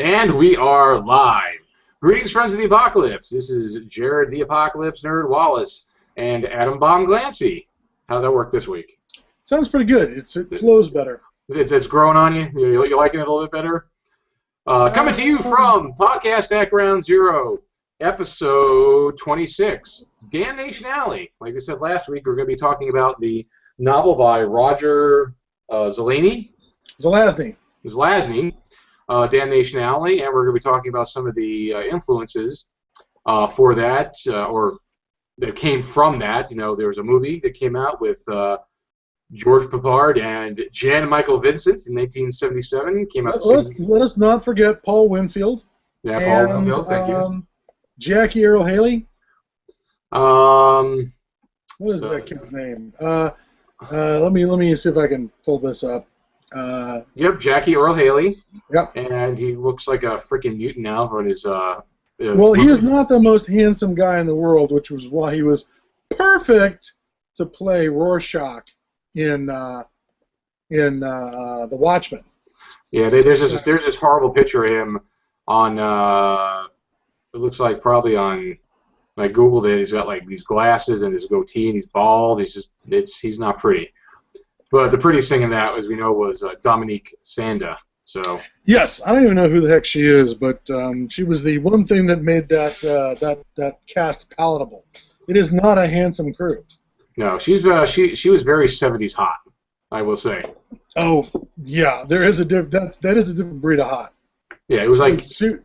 And we are live. Greetings, friends of the apocalypse. This is Jared the Apocalypse Nerd Wallace and Adam Bomb Glancy. How'd that work this week? Sounds pretty good. It flows better. It's growing on you? You liking it a little bit better? Coming to you from Podcast at Ground Zero, episode 26, Damnation Alley. Like we said last week, we're going to be talking about the novel by Roger Zelazny, Damnation Alley, and we're going to be talking about some of the influences for that, or that came from that. You know, there was a movie that came out with George Peppard and Jan Michael Vincent in 1977. Came out. Let us not forget Paul Winfield. Yeah, Paul Winfield. Thank you. Jackie Earle Haley. What is that kid's name? Let me see if I can pull this up. Yep, Jackie Earle Haley. Yep. And he looks like a freaking mutant now on his. Well, he is not the most handsome guy in the world, which was why he was perfect to play Rorschach in The Watchmen. Yeah, there's this horrible picture of him on. It looks like probably on. I googled it. He's got like these glasses and his goatee, and he's bald. He's not pretty. But the prettiest thing in that, as we know, was Dominique Sanda. So yes, I don't even know who the heck she is, but she was the one thing that made that cast palatable. It is not a handsome crew. No, she was very 70s hot, I will say. Oh yeah, there is that is a different breed of hot. Yeah, it was like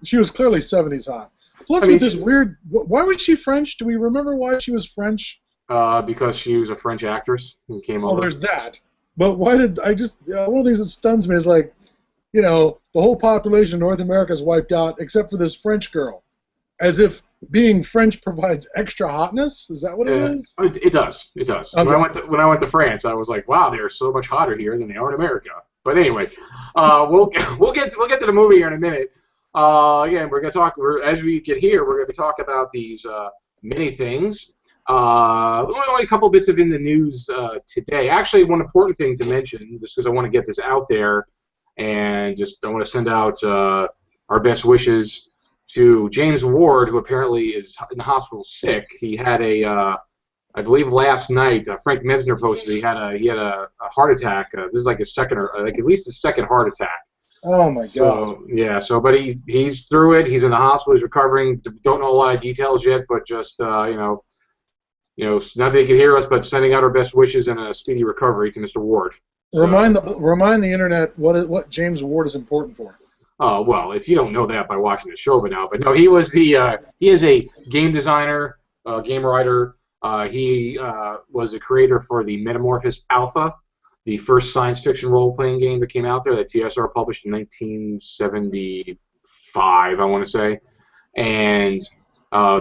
she was clearly 70s hot. Plus, with this weird, why was she French? Do we remember why she was French? Because she was a French actress and came over. Oh, there's that. But why did I just one of the things that stuns me is like, you know, the whole population of North America is wiped out except for this French girl, as if being French provides extra hotness. Is that what it is? It does. It does. Okay. When I went to France, I was like, wow, they're so much hotter here than they are in America. But anyway, we'll get to the movie here in a minute. Again, we're going to talk. As we get here, we're going to talk about these many things. Only a couple bits of in the news today. Actually, one important thing to mention, just because I want to get this out there, and just I want to send out our best wishes to James Ward, who apparently is in the hospital sick. He had I believe last night, Frank Mesner posted he had a heart attack. This is like a second, or like at least a second heart attack. Oh my God! So yeah, but he's through it. He's in the hospital. He's recovering. Don't know a lot of details yet, but just nothing can hear us, but sending out our best wishes and a speedy recovery to Mr. Ward. So, remind the internet what James Ward is important for. Oh well, if you don't know that by watching the show, but no, he was he is a game designer, game writer. He was a creator for the Metamorphosis Alpha, the first science fiction role-playing game that came out there that TSR published in 1975, I want to say, and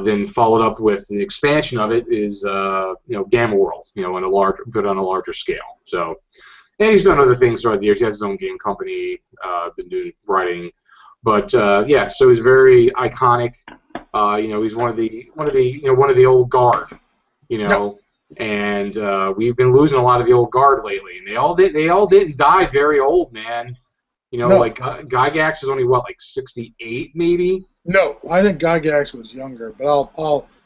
then followed up with the expansion of it is Gamma World, on a larger scale. So, and he's done other things throughout the years. He has his own game company, been doing writing, but so he's very iconic. He's one of the old guard, Yep. And we've been losing a lot of the old guard lately, and they all didn't die very old, man. No. Like Gygax was only like 68 maybe. No, I think Gygax was younger, but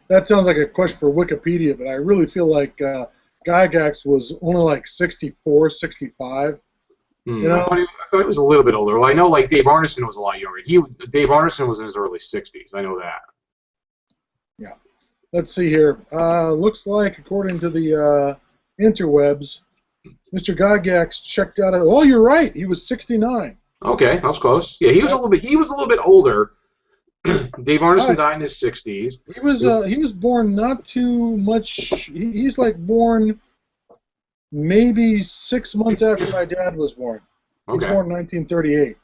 that sounds like a question for Wikipedia, but I really feel like Gygax was only like 64, 65. I thought he was a little bit older. Well, I know like Dave Arneson was a lot younger. Dave Arneson was in his early 60s. I know that. Yeah. Let's see here. Looks like, according to the interwebs, Mr. Gygax checked out. Oh, you're right. He was 69. Okay, that was close. Yeah, he was a little bit older. Dave Arneson died in his 60s. He was born not too much. He's like born maybe 6 months after my dad was born. He was born in 1938.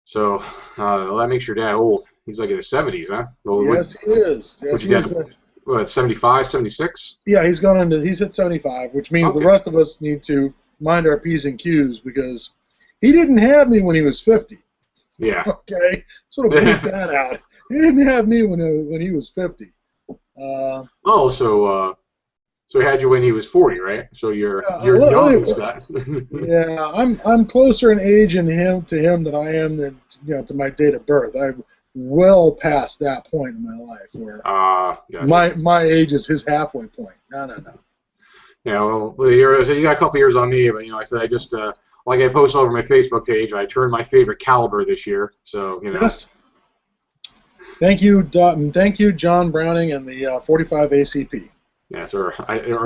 So that makes your dad old. He's like in his 70s, huh? Well, yes, he is. Yes, he is. What, 75, 76? Yeah, he's hit 75, which means the rest of us need to mind our P's and Q's because he didn't have me when he was 50. Yeah. Okay, sort of point that out. He didn't have me when he was 50. So So he had you when he was 40, right? So you're young, Scott. Yeah, I'm closer in age to him than I am to my date of birth. I'm well past that point in my life where gotcha. my age is his halfway point. No. Yeah, well, so you got a couple years on me, but I said I just like I posted over my Facebook page, I turned my favorite caliber this year. So Yes. Thank you, John Browning and the 45 ACP. Yes, or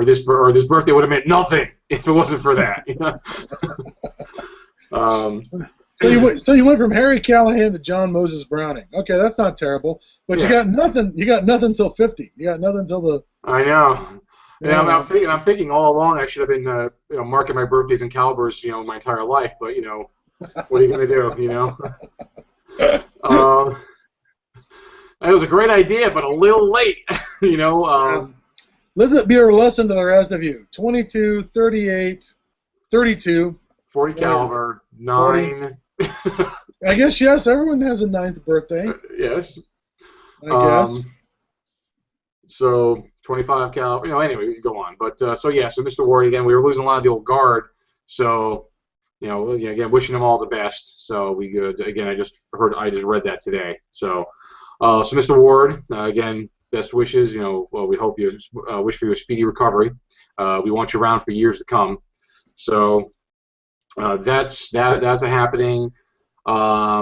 this birthday would have meant nothing if it wasn't for that. So you went from Harry Callahan to John Moses Browning. Okay, that's not terrible, but you got nothing. You got nothing till 50. You got nothing till the. I know. Yeah. And I'm thinking all along I should have been marking my birthdays and calibers my entire life, but what are you gonna do? It was a great idea, but a little late. Let it be a lesson to the rest of you. 22, 38, 32. 40 caliber, 9. I guess, yes, everyone has a 9th birthday. Yes. I guess. So 25 caliber. Anyway, we go on. But so Mr. Ward, again, we were losing a lot of the old guard. So, again, wishing him all the best. So again, I just read that today. So, Mr. Ward, again, best wishes. We hope you wish for you a speedy recovery. We want you around for years to come. So that's a happening. I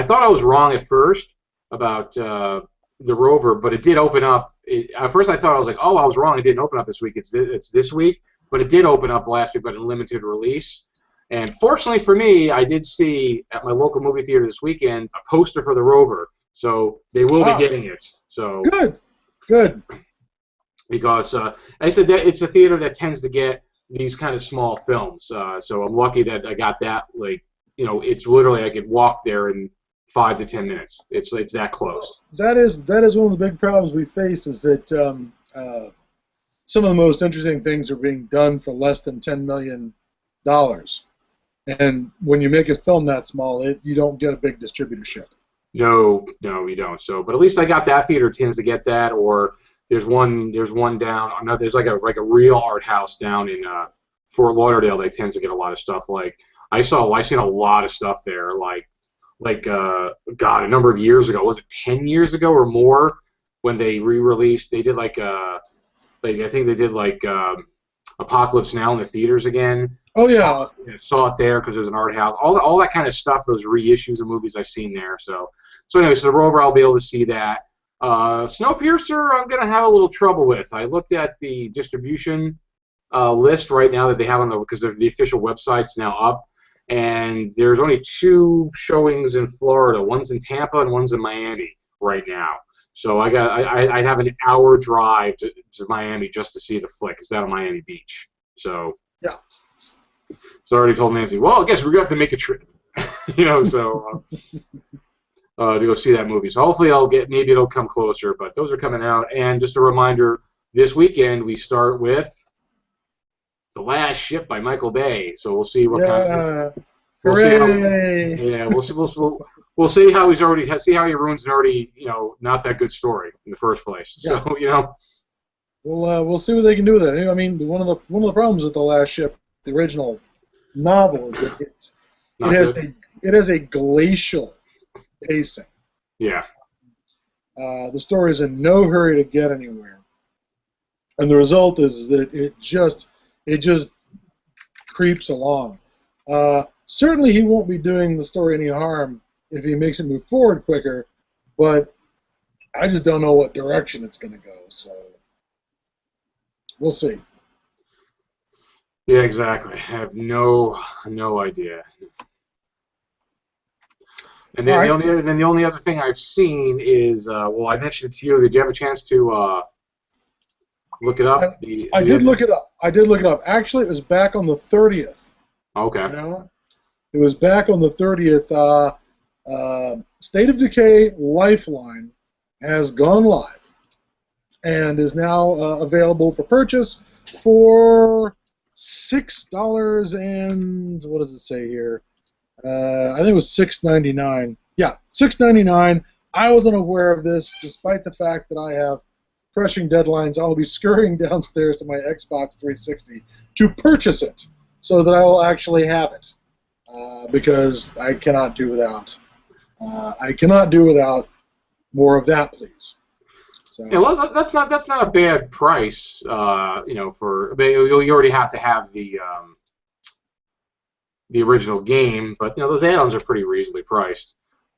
thought I was wrong at first about the Rover, but it did open up. At first, I thought I was like, oh, I was wrong. It didn't open up this week. It's this week, but it did open up last week, but in limited release. And fortunately for me, I did see at my local movie theater this weekend a poster for the Rover. So they will be getting it. So good. Because I said that it's a theater that tends to get these kind of small films. So I'm lucky that I got that. It's literally I could walk there in 5 to 10 minutes. It's that close. That is one of the big problems we face is that some of the most interesting things are being done for less than $10 million. And when you make a film that small, you don't get a big distributorship. No, you don't. So, but at least I got that theater tends to get that, or there's one down. There's like a real art house down in Fort Lauderdale that tends to get a lot of stuff. Like I've seen a lot of stuff there. God, a number of years ago, was it 10 years ago or more, when they re-released? They did I think they did Apocalypse Now in the theaters again. Oh yeah, saw it there because there's an art house. All that kind of stuff. Those reissues of movies I've seen there. So anyway, the Rover I'll be able to see that. Snowpiercer I'm gonna have a little trouble with. I looked at the distribution list right now that they have because the official website's now up, and there's only 2 showings in Florida. One's in Tampa and one's in Miami right now. So I have an hour drive to Miami just to see the flick. It's down on Miami Beach. So yeah. So I already told Nancy, well, I guess we're going to have to make a trip, to go see that movie. So hopefully maybe it'll come closer, but those are coming out. And just a reminder, this weekend we start with The Last Ship by Michael Bay. So we'll see what kind of... We'll see how he ruins an already, not that good story in the first place. Yeah. So, we'll see what they can do with it. I mean, one of the problems with The Last Ship, the original novel, is that it has a glacial pacing. Yeah. The story is in no hurry to get anywhere, and the result is that it just creeps along. Certainly, he won't be doing the story any harm if he makes it move forward quicker, but I just don't know what direction it's going to go. So we'll see. Yeah, exactly. I have no idea. And then the only other thing I've seen is I mentioned it to you. Did you have a chance to look it up? I did look it up. Actually, it was back on the 30th. Okay. It was back on the 30th. State of Decay Lifeline has gone live and is now available for purchase for $6 and what does it say here? I think it was $6.99. Yeah, $6.99. I was unaware of this, despite the fact that I have crushing deadlines, I'll be scurrying downstairs to my Xbox 360 to purchase it so that I will actually have it. Because I cannot do without. I cannot do without more of that, please. So. Yeah, well, that's not a bad price. For you already have to have the original game, but those add-ons are pretty reasonably priced.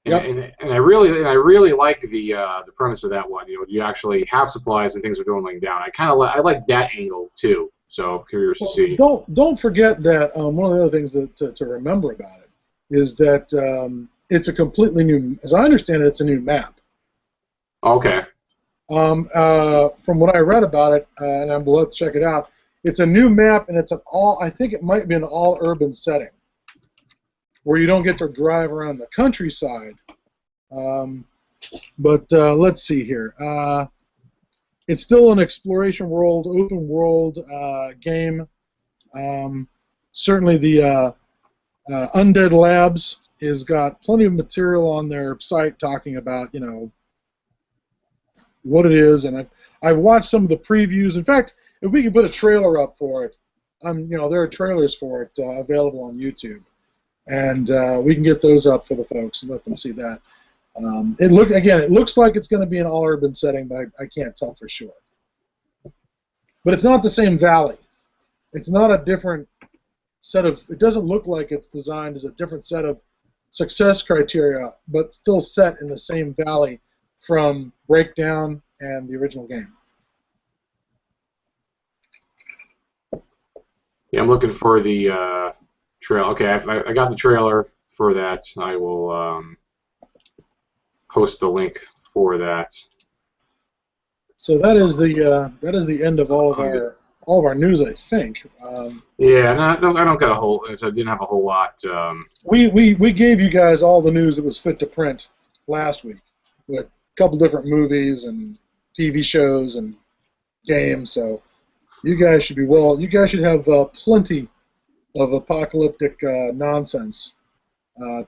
And I really like the premise of that one. You actually have supplies and things are dwindling down. I like that angle too. So I'm curious to see. Don't forget that one of the other things to remember about it is that it's a completely new. As I understand it, it's a new map. Okay. From what I read about it, and I'm going to check it out, it's a new map, and it's I think it might be an all-urban setting, where you don't get to drive around the countryside. But let's see here. It's still an exploration world, open world game. Certainly the Undead Labs has got plenty of material on their site talking about, what it is, and I've watched some of the previews. In fact, if we could put a trailer up for it, there are trailers for it available on YouTube, and we can get those up for the folks and let them see that. It looks like it's going to be an all-urban setting, but I can't tell for sure. But it's not the same valley. It's not a different set of. It doesn't look like it's designed as a different set of success criteria, but still set in the same valley from Breakdown and the original game. Yeah, I'm looking for the trailer. Okay, I got the trailer for that. I will post the link for that. So that is the end of all of our news, I think. Yeah, I don't got a whole. I didn't have a whole lot. We gave you guys all the news that was fit to print last week with a couple different movies and TV shows and games. So you guys should be You guys should have plenty of apocalyptic nonsense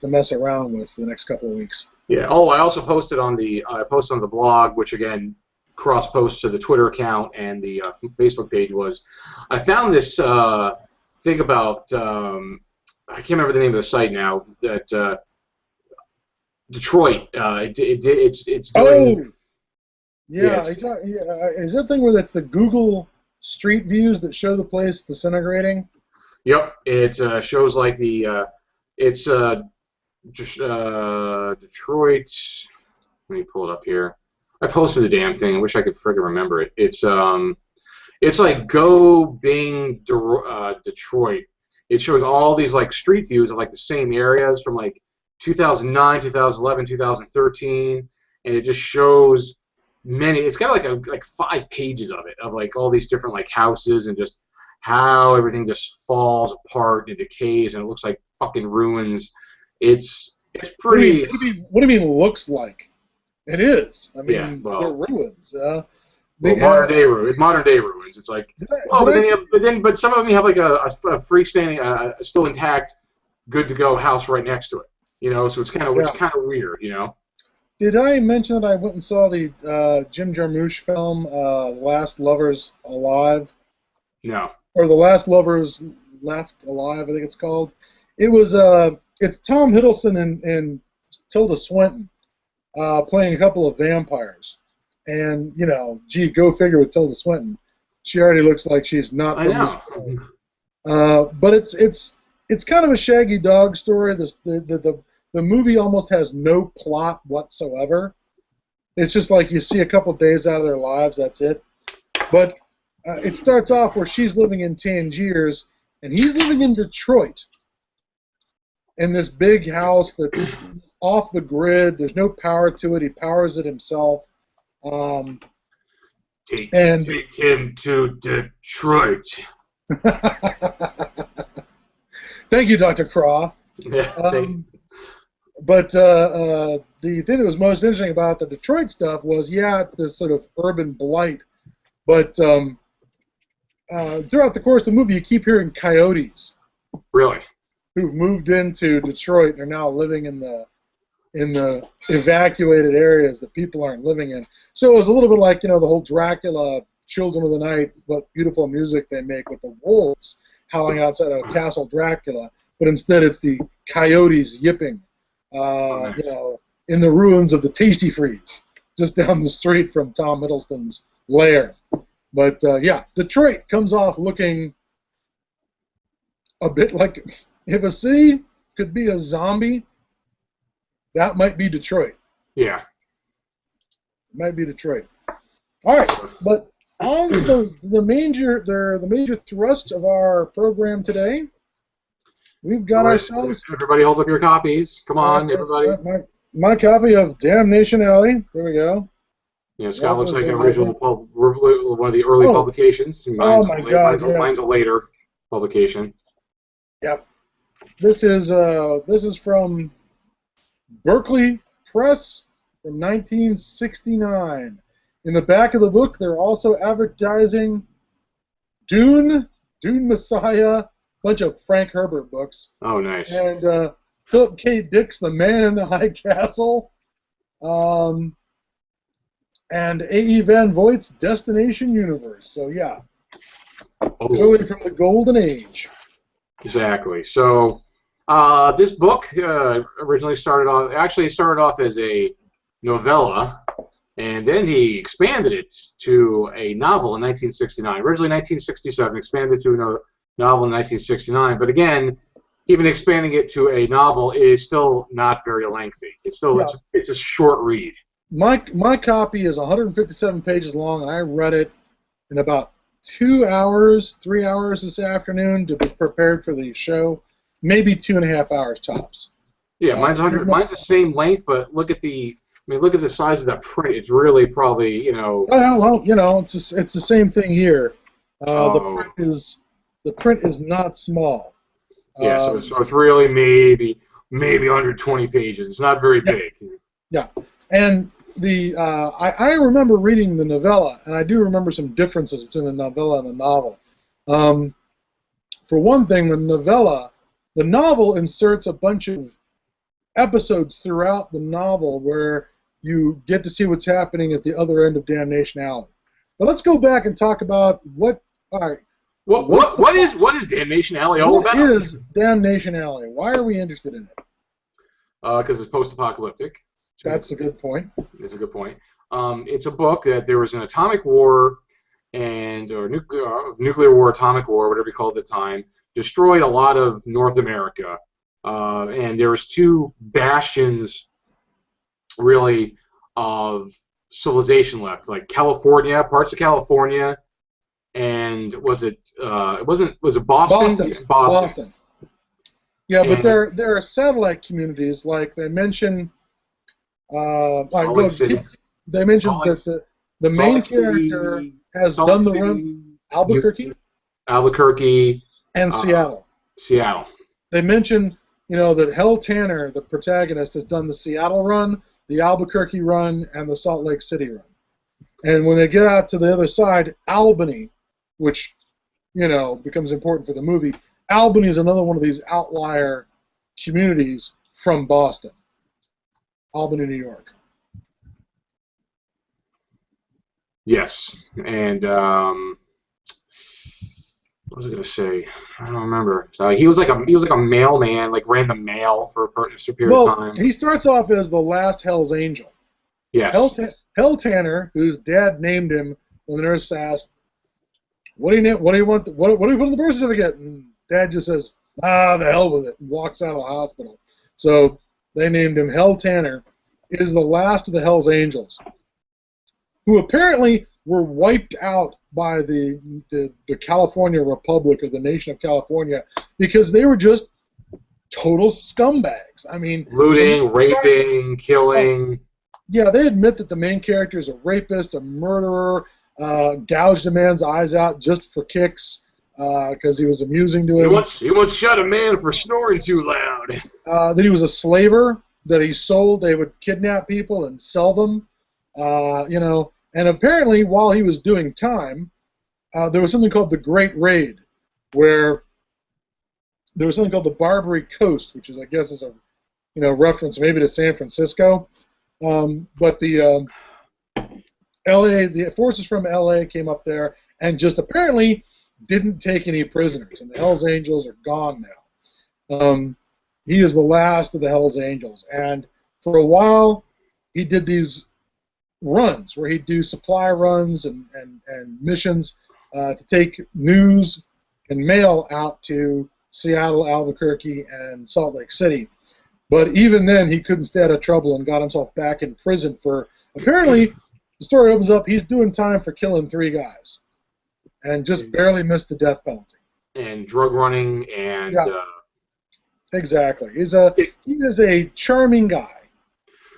to mess around with for the next couple of weeks. Yeah. Oh, I also posted on the blog, which again cross-posts to the Twitter account and the Facebook page. I found this thing about I can't remember the name of the site now. That Detroit. It's doing. Yeah. Is that thing where that's the Google Street Views that show the place disintegrating? Yep. It shows like it's Detroit. Let me pull it up here. I posted the damn thing. I wish I could friggin' remember it. It's like Go Bing Detroit. It's showing all these like street views of like the same areas from like 2009, 2011, 2013, and it just shows many. It's got like 5 pages of it of like all these different like houses and just how everything just falls apart and decays and it looks like fucking ruins. It's pretty. What do you mean looks like? It is. I mean, yeah, they're ruins. Modern day ruins. It's like, but some of them have like a freestanding, still intact, good to go house right next to it. So it's kind of weird. Did I mention that I went and saw the Jim Jarmusch film, The Last Lovers Alive? No. Or The Last Lovers Left Alive, I think it's called. It was it's Tom Hiddleston and Tilda Swinton playing a couple of vampires. And, go figure with Tilda Swinton. She already looks like she's not from this world. But it's kind of a Shaggy Dog story. The movie almost has no plot whatsoever. It's just like you see a couple days out of their lives, that's it. But it starts off where she's living in Tangiers, and he's living in Detroit. In this big house that's off the grid. There's no power to it. He powers it himself. Take him to Detroit. Thank you, Dr. Craw. Yeah, but the thing that was most interesting about the Detroit stuff was, it's this sort of urban blight, but throughout the course of the movie, you keep hearing coyotes. Really? Who've moved into Detroit and are now living in the in the evacuated areas that people aren't living in. So it was a little bit like, the whole Dracula, Children of the Night, what beautiful music they make with the wolves howling outside of Castle Dracula, but instead it's the coyotes yipping, in the ruins of the Tasty Freeze, just down the street from Tom Hiddleston's lair. But, Detroit comes off looking a bit like, if a city could be a zombie, that might be Detroit. Yeah. It might be Detroit. All right, but on the major thrust of our program today, we've got ourselves. Everybody, hold up your copies. Come on, everybody. My copy of Damnation Alley. There we go. Yeah, Scott looks like an original one of the early publications. Oh my God! Mine's a later publication. Yep. This is from Berkeley Press from 1969. In the back of the book, they're also advertising Dune Messiah, a bunch of Frank Herbert books. Oh, nice. And Philip K. Dick's The Man in the High Castle, and A.E. Van Voigt's Destination Universe. So, yeah, clearly from the Golden Age. Exactly. So, this book originally started off as a novella, and then he expanded it to a novel in 1969. Originally 1967, expanded to a novel in 1969. But again, even expanding it to a novel is still not very lengthy. It's a short read. My copy is 157 pages long, and I read it in about 3 hours this afternoon to be prepared for the show. Maybe 2.5 hours tops. Yeah, mine's the same length, but look at the size of that print. It's really probably Oh well, it's the same thing here. The print is not small. Yeah, so it's really maybe 120 pages. It's not very big. Yeah, and I remember reading the novella, and I do remember some differences between the novella and the novel. For one thing, the novel inserts a bunch of episodes throughout the novel where you get to see what's happening at the other end of Damnation Alley. But let's go back and talk about what. All right. What is Damnation Alley all about? What is Damnation Alley? Why are we interested in it? Because it's post-apocalyptic. That's a good point. It's a good point. It's a book that there was an atomic war or nuclear war, atomic war, whatever you call it at the time, destroyed a lot of North America. And there was two bastions, really, of civilization left, like California, parts of California, and was it Boston? Boston. Yeah, but there are satellite communities, like they mention. They mentioned that the main character has done the run. Albuquerque, and Seattle. They mentioned, that Hell Tanner, the protagonist, has done the Seattle run, the Albuquerque run, and the Salt Lake City run. And when they get out to the other side, Albany, which, becomes important for the movie, Albany is another one of these outlier communities from Boston. Albany, New York. Yes, and what was I going to say? I don't remember. So he was like a mailman, like ran the mail for a period of time. He starts off as the last Hell's Angel. Yes. Hell Tanner, whose dad named him when the nurse asked, "What do you want? What do you put in the birth certificate?" And Dad just says, "The hell with it," and walks out of the hospital. So they named him Hell Tanner. It is the last of the Hell's Angels, who apparently were wiped out by the California Republic, or the nation of California, because they were just total scumbags. I mean, looting, raping, killing. Yeah, they admit that the main character is a rapist, a murderer, gouged a man's eyes out just for kicks because he was amusing to him. He once shot a man for snoring too loud. That he was a slaver, that he sold. They would kidnap people and sell them, And apparently, while he was doing time, there was something called the Great Raid, where there was something called the Barbary Coast, which is, I guess, is a reference maybe to San Francisco. But the the forces from LA came up there and just apparently didn't take any prisoners, and the Hells Angels are gone now. He is the last of the Hells Angels, and for a while he did these runs where he'd do supply runs and missions to take news and mail out to Seattle, Albuquerque, and Salt Lake City. But even then, he couldn't stay out of trouble and got himself back in prison for, apparently, the story opens up, he's doing time for killing 3 guys and just barely missed the death penalty. And drug running and... Yeah. Exactly. He is a charming guy.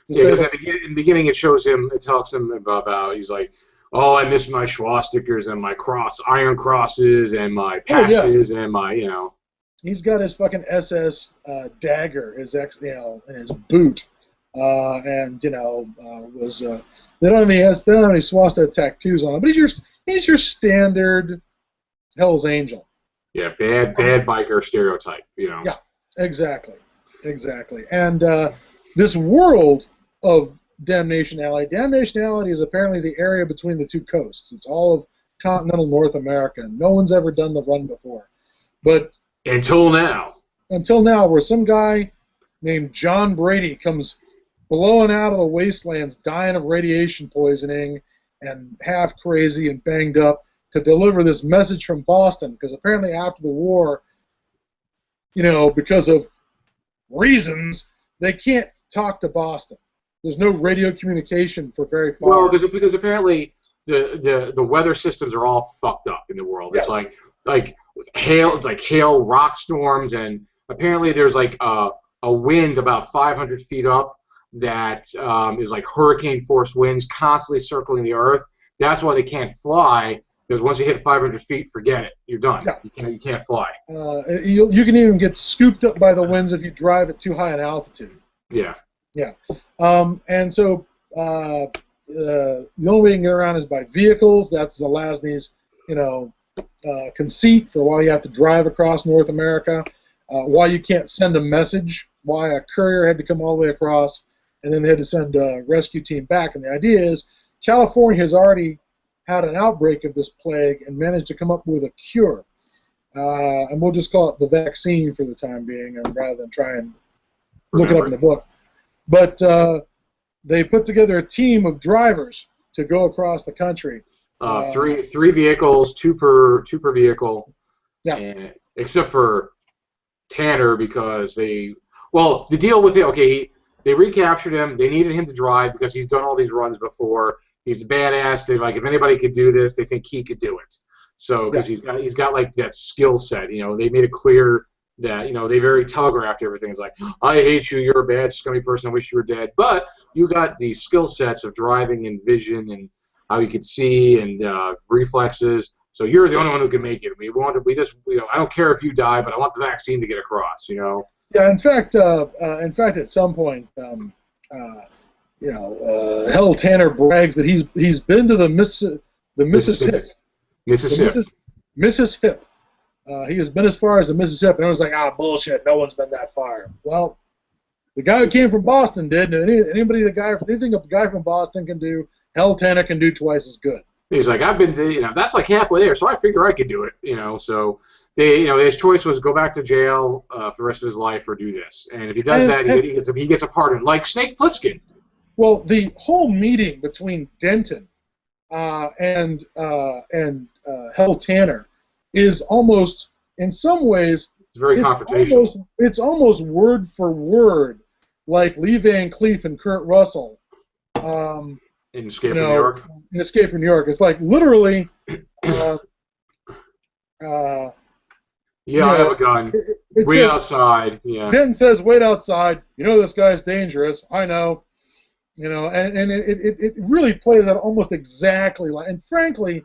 Yeah, because in the beginning it tells him about, he's like, oh, I miss my swastikas and my iron crosses and my patches and my, He's got his fucking SS dagger, in his boot, and was they don't have any swastika tattoos on him, but he's your standard Hell's Angel. Yeah, bad biker stereotype, Yeah, exactly, and this world of Damnation Alley is apparently the area between the 2 coasts. It's all of continental North America. No one's ever done the run before, but until now, where some guy named John Brady comes blowing out of the wastelands, dying of radiation poisoning and half crazy and banged up, to deliver this message from Boston, because apparently after the war, because of reasons, they can't talk to Boston. There's no radio communication for very far. Well, because apparently the weather systems are all fucked up in the world. Yes. It's like hail. It's like hail, rock storms, and apparently there's like a wind about 500 feet up that is like hurricane force winds constantly circling the Earth. That's why they can't fly. Because once you hit 500 feet, forget it. You're done. Yeah. You can't fly. You can even get scooped up by the winds if you drive at too high an altitude. Yeah. Yeah. And so the only way you can get around is by vehicles. That's Zelazny's, conceit for why you have to drive across North America, why you can't send a message, why a courier had to come all the way across, and then they had to send a rescue team back. And the idea is California has already had an outbreak of this plague and managed to come up with a cure. And we'll just call it the vaccine for the time being, and rather than try and look it up in the book. But they put together a team of drivers to go across the country. Three vehicles, two per vehicle. Yeah. And, except for Tanner, because the deal with it. They recaptured him. They needed him to drive because he's done all these runs before. He's a badass. They if anybody could do this, they think he could do it. So because he's got like that skill set. They made it clear that they very telegraphed everything. It's like, I hate you. You're a bad, scummy person. I wish you were dead. But you got the skill sets of driving and vision and how you could see and reflexes. So you're the only one who can make it. I don't care if you die, but I want the vaccine to get across. Yeah. In fact, at some point, Hell Tanner brags that he's been to the Mississippi. Mississippi. He has been as far as the Mississippi, and I was like, bullshit. No one's been that far. Well, the guy who came from Boston did, and anything a guy from Boston can do, Hell Tanner can do twice as good. He's like, I've been to, that's like halfway there, so I figure I could do it, So his choice was go back to jail for the rest of his life or do this, and if he does he gets a pardon, like Snake Plissken. Well, the whole meeting between Denton and Hell Tanner is almost, in some ways, it's very confrontational. It's almost word for word like Lee Van Cleef and Kurt Russell. In Escape from New York? In Escape from New York. It's like literally... I have a gun. Wait outside. Yeah. Denton says, wait outside. This guy's dangerous. I know. And it really plays out almost exactly like... And frankly,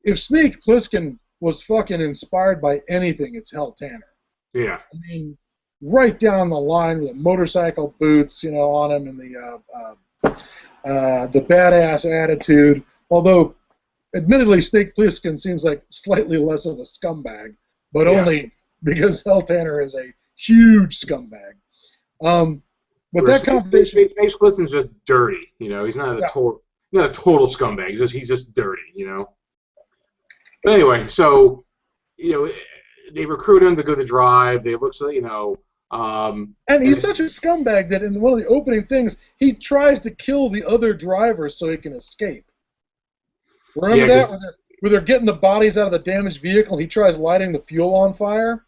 if Snake Plissken was fucking inspired by anything, it's Hell Tanner. Yeah. I mean, right down the line with the motorcycle boots, on him, and the badass attitude. Although, admittedly, Snake Plissken seems like slightly less of a scumbag, but only because Hell Tanner is a huge scumbag. But that confrontation, Space Glisten's just dirty. You know, he's not a total scumbag. He's just dirty. You know. But anyway, so they recruit him to go the drive. They look so and he's such a scumbag that in one of the opening things he tries to kill the other drivers so he can escape. Remember that where they're getting the bodies out of the damaged vehicle? He tries lighting the fuel on fire.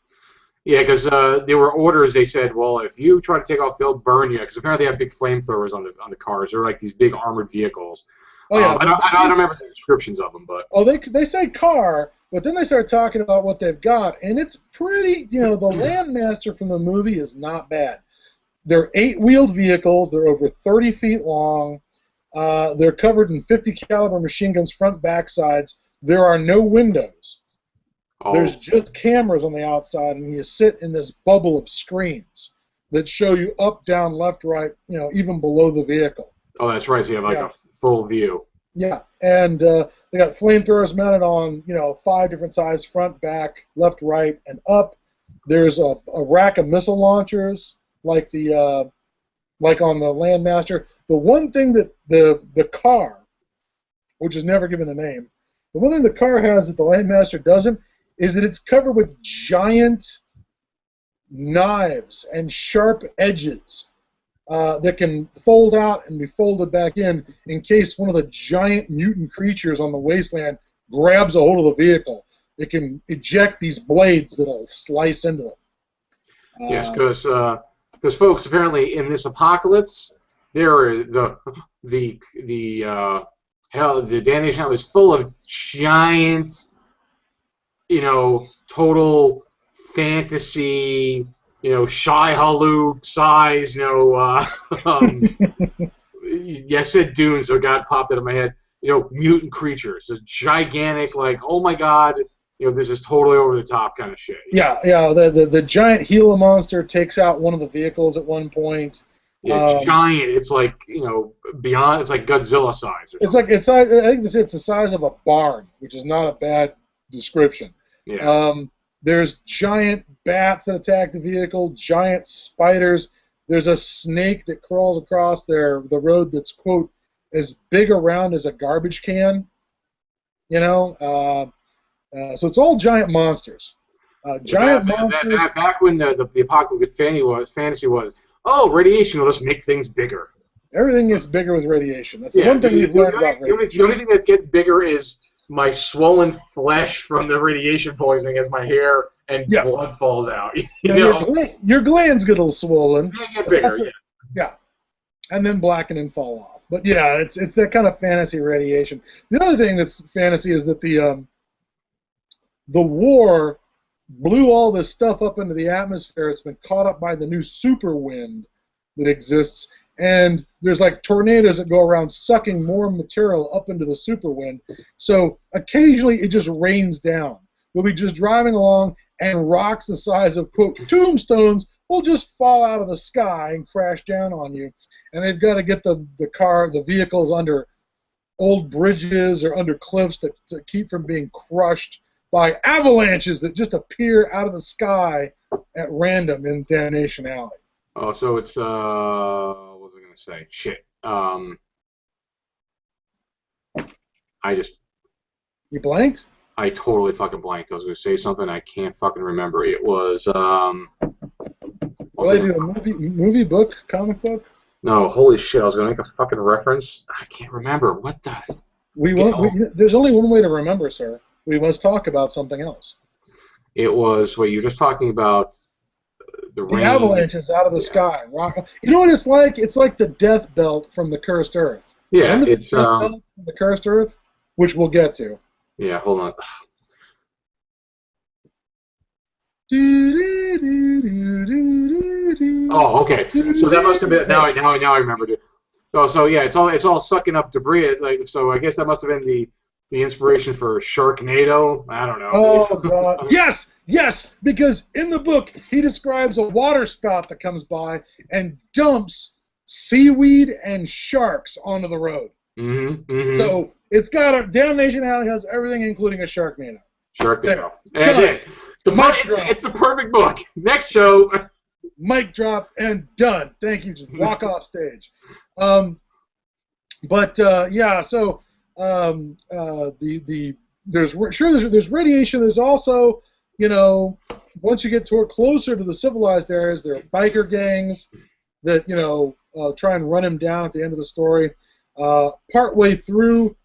Yeah, because there were orders. They said, well, if you try to take off, they'll burn you. Because apparently they have big flamethrowers on the cars. They're like these big armored vehicles. Oh yeah, I don't remember the descriptions of them, but they say car, but then they start talking about what they've got, and it's pretty. The Landmaster from the movie is not bad. They're 8-wheeled vehicles. They're over 30 feet long. They're covered in 50 caliber machine guns, front, back, sides. There are no windows. Oh. There's just cameras on the outside, and you sit in this bubble of screens that show you up, down, left, right, even below the vehicle. Oh, that's right. So you have a full view. Yeah, and they got flamethrowers mounted on 5 different sides: front, back, left, right, and up. There's a rack of missile launchers like on the Landmaster. The one thing that the car, which is never given a name, the one thing the car has that the Landmaster doesn't is that it's covered with giant knives and sharp edges that can fold out and be folded back in case one of the giant mutant creatures on the wasteland grabs a hold of the vehicle. It can eject these blades that'll slice into them. Yes, because folks, apparently in this apocalypse, the Damnation Hell is full of giant, total fantasy, Shai-Hulud size, I said Dune, so it got popped out of my head. Mutant creatures, just gigantic, like, oh my god, this is totally over the top kind of shit. Yeah. The giant Gila monster takes out one of the vehicles at one point. Yeah, it's giant. It's like beyond. It's like Godzilla size. I think it's the size of a barn, which is not a bad description. Yeah. There's giant bats that attack the vehicle, giant spiders. There's a snake that crawls across the road that's, quote, as big around as a garbage can. So it's all giant monsters. Monsters. Back when the apocalyptic fantasy was, radiation will just make things bigger. Everything gets bigger with radiation. That's the one thing we've learned about radiation. The only thing that gets bigger is my swollen flesh from the radiation poisoning as my hair and blood falls out. Your glands get a little swollen. They get bigger, yeah. And then blacken and fall off. But yeah, it's that kind of fantasy radiation. The other thing that's fantasy is that the war blew all this stuff up into the atmosphere. It's been caught up by the new super wind that exists. And there's like tornadoes that go around sucking more material up into the super wind. So occasionally it just rains down. We'll be just driving along and rocks the size of, quote, tombstones will just fall out of the sky and crash down on you. And they've got to get the vehicles under old bridges or under cliffs to keep from being crushed by avalanches that just appear out of the sky at random in Damnation Alley. Oh, so it's, what was I going to say? Shit. You blanked? I totally fucking blanked. I was going to say something I can't fucking remember. It was, related to a movie book, comic book? No, holy shit, I was going to make a fucking reference. I can't remember. What the? There's only one way to remember, sir. We must talk about something else. It was, you're just talking about the rain. The avalanches out of the sky. You know what it's like? It's like the death belt from the Cursed Earth. Yeah, remember it's the death belt from the Cursed Earth, which we'll get to. Yeah, hold on. Oh, okay. So that must have been now I remembered it. So yeah, it's all sucking up debris. It's like, so I guess that must have been the inspiration for Sharknado. I don't know. Oh god. Yes, because in the book he describes a water spout that comes by and dumps seaweed and sharks onto the road. Mm-hmm. So it's got Damnation Alley has everything, including a Sharknado. Sharknado. That's it. It's the perfect book. Next show. mic drop, and done. Thank you. Just walk off stage. Yeah, so there's radiation. There's also, once you get closer to the civilized areas, there are biker gangs that try and run him down at the end of the story. Partway through,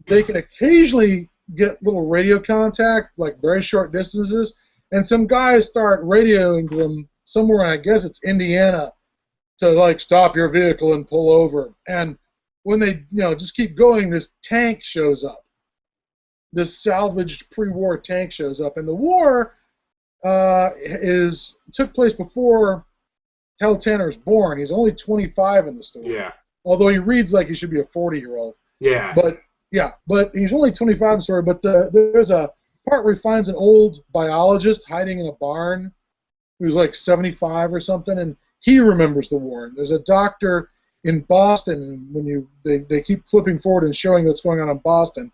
they can occasionally get little radio contact, like very short distances, and some guys start radioing them somewhere, I guess it's Indiana, to like stop your vehicle and pull over. And when they just keep going, this tank shows up. This salvaged pre-war tank shows up, and the war took place before Hal Tanner's born. He's only 25 in the story. Yeah. Although he reads like he should be a 40-year-old. Yeah. But he's only 25 in the story. But there's a part where he finds an old biologist hiding in a barn who's like 75 or something, and he remembers the war. And there's a doctor in Boston, when they keep flipping forward and showing what's going on in Boston,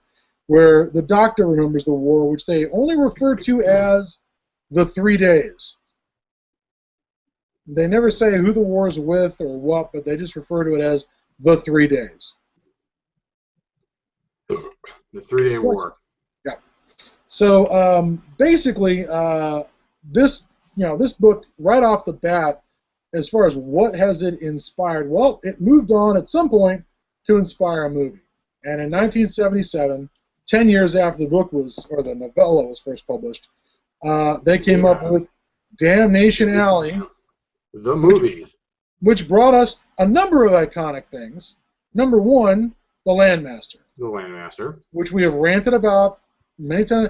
where the doctor remembers the war, which they only refer to as the 3 days. They never say who the war's with or what, but they just refer to it as the 3 days. The 3-day war. Yeah. So basically, this book right off the bat, as far as what has it inspired, well, it moved on at some point to inspire a movie. And in 1977, 10 years after the the novella was first published, they came up with Damnation Alley, the movie, which brought us a number of iconic things. Number one, the Landmaster. The Landmaster, which we have ranted about many times.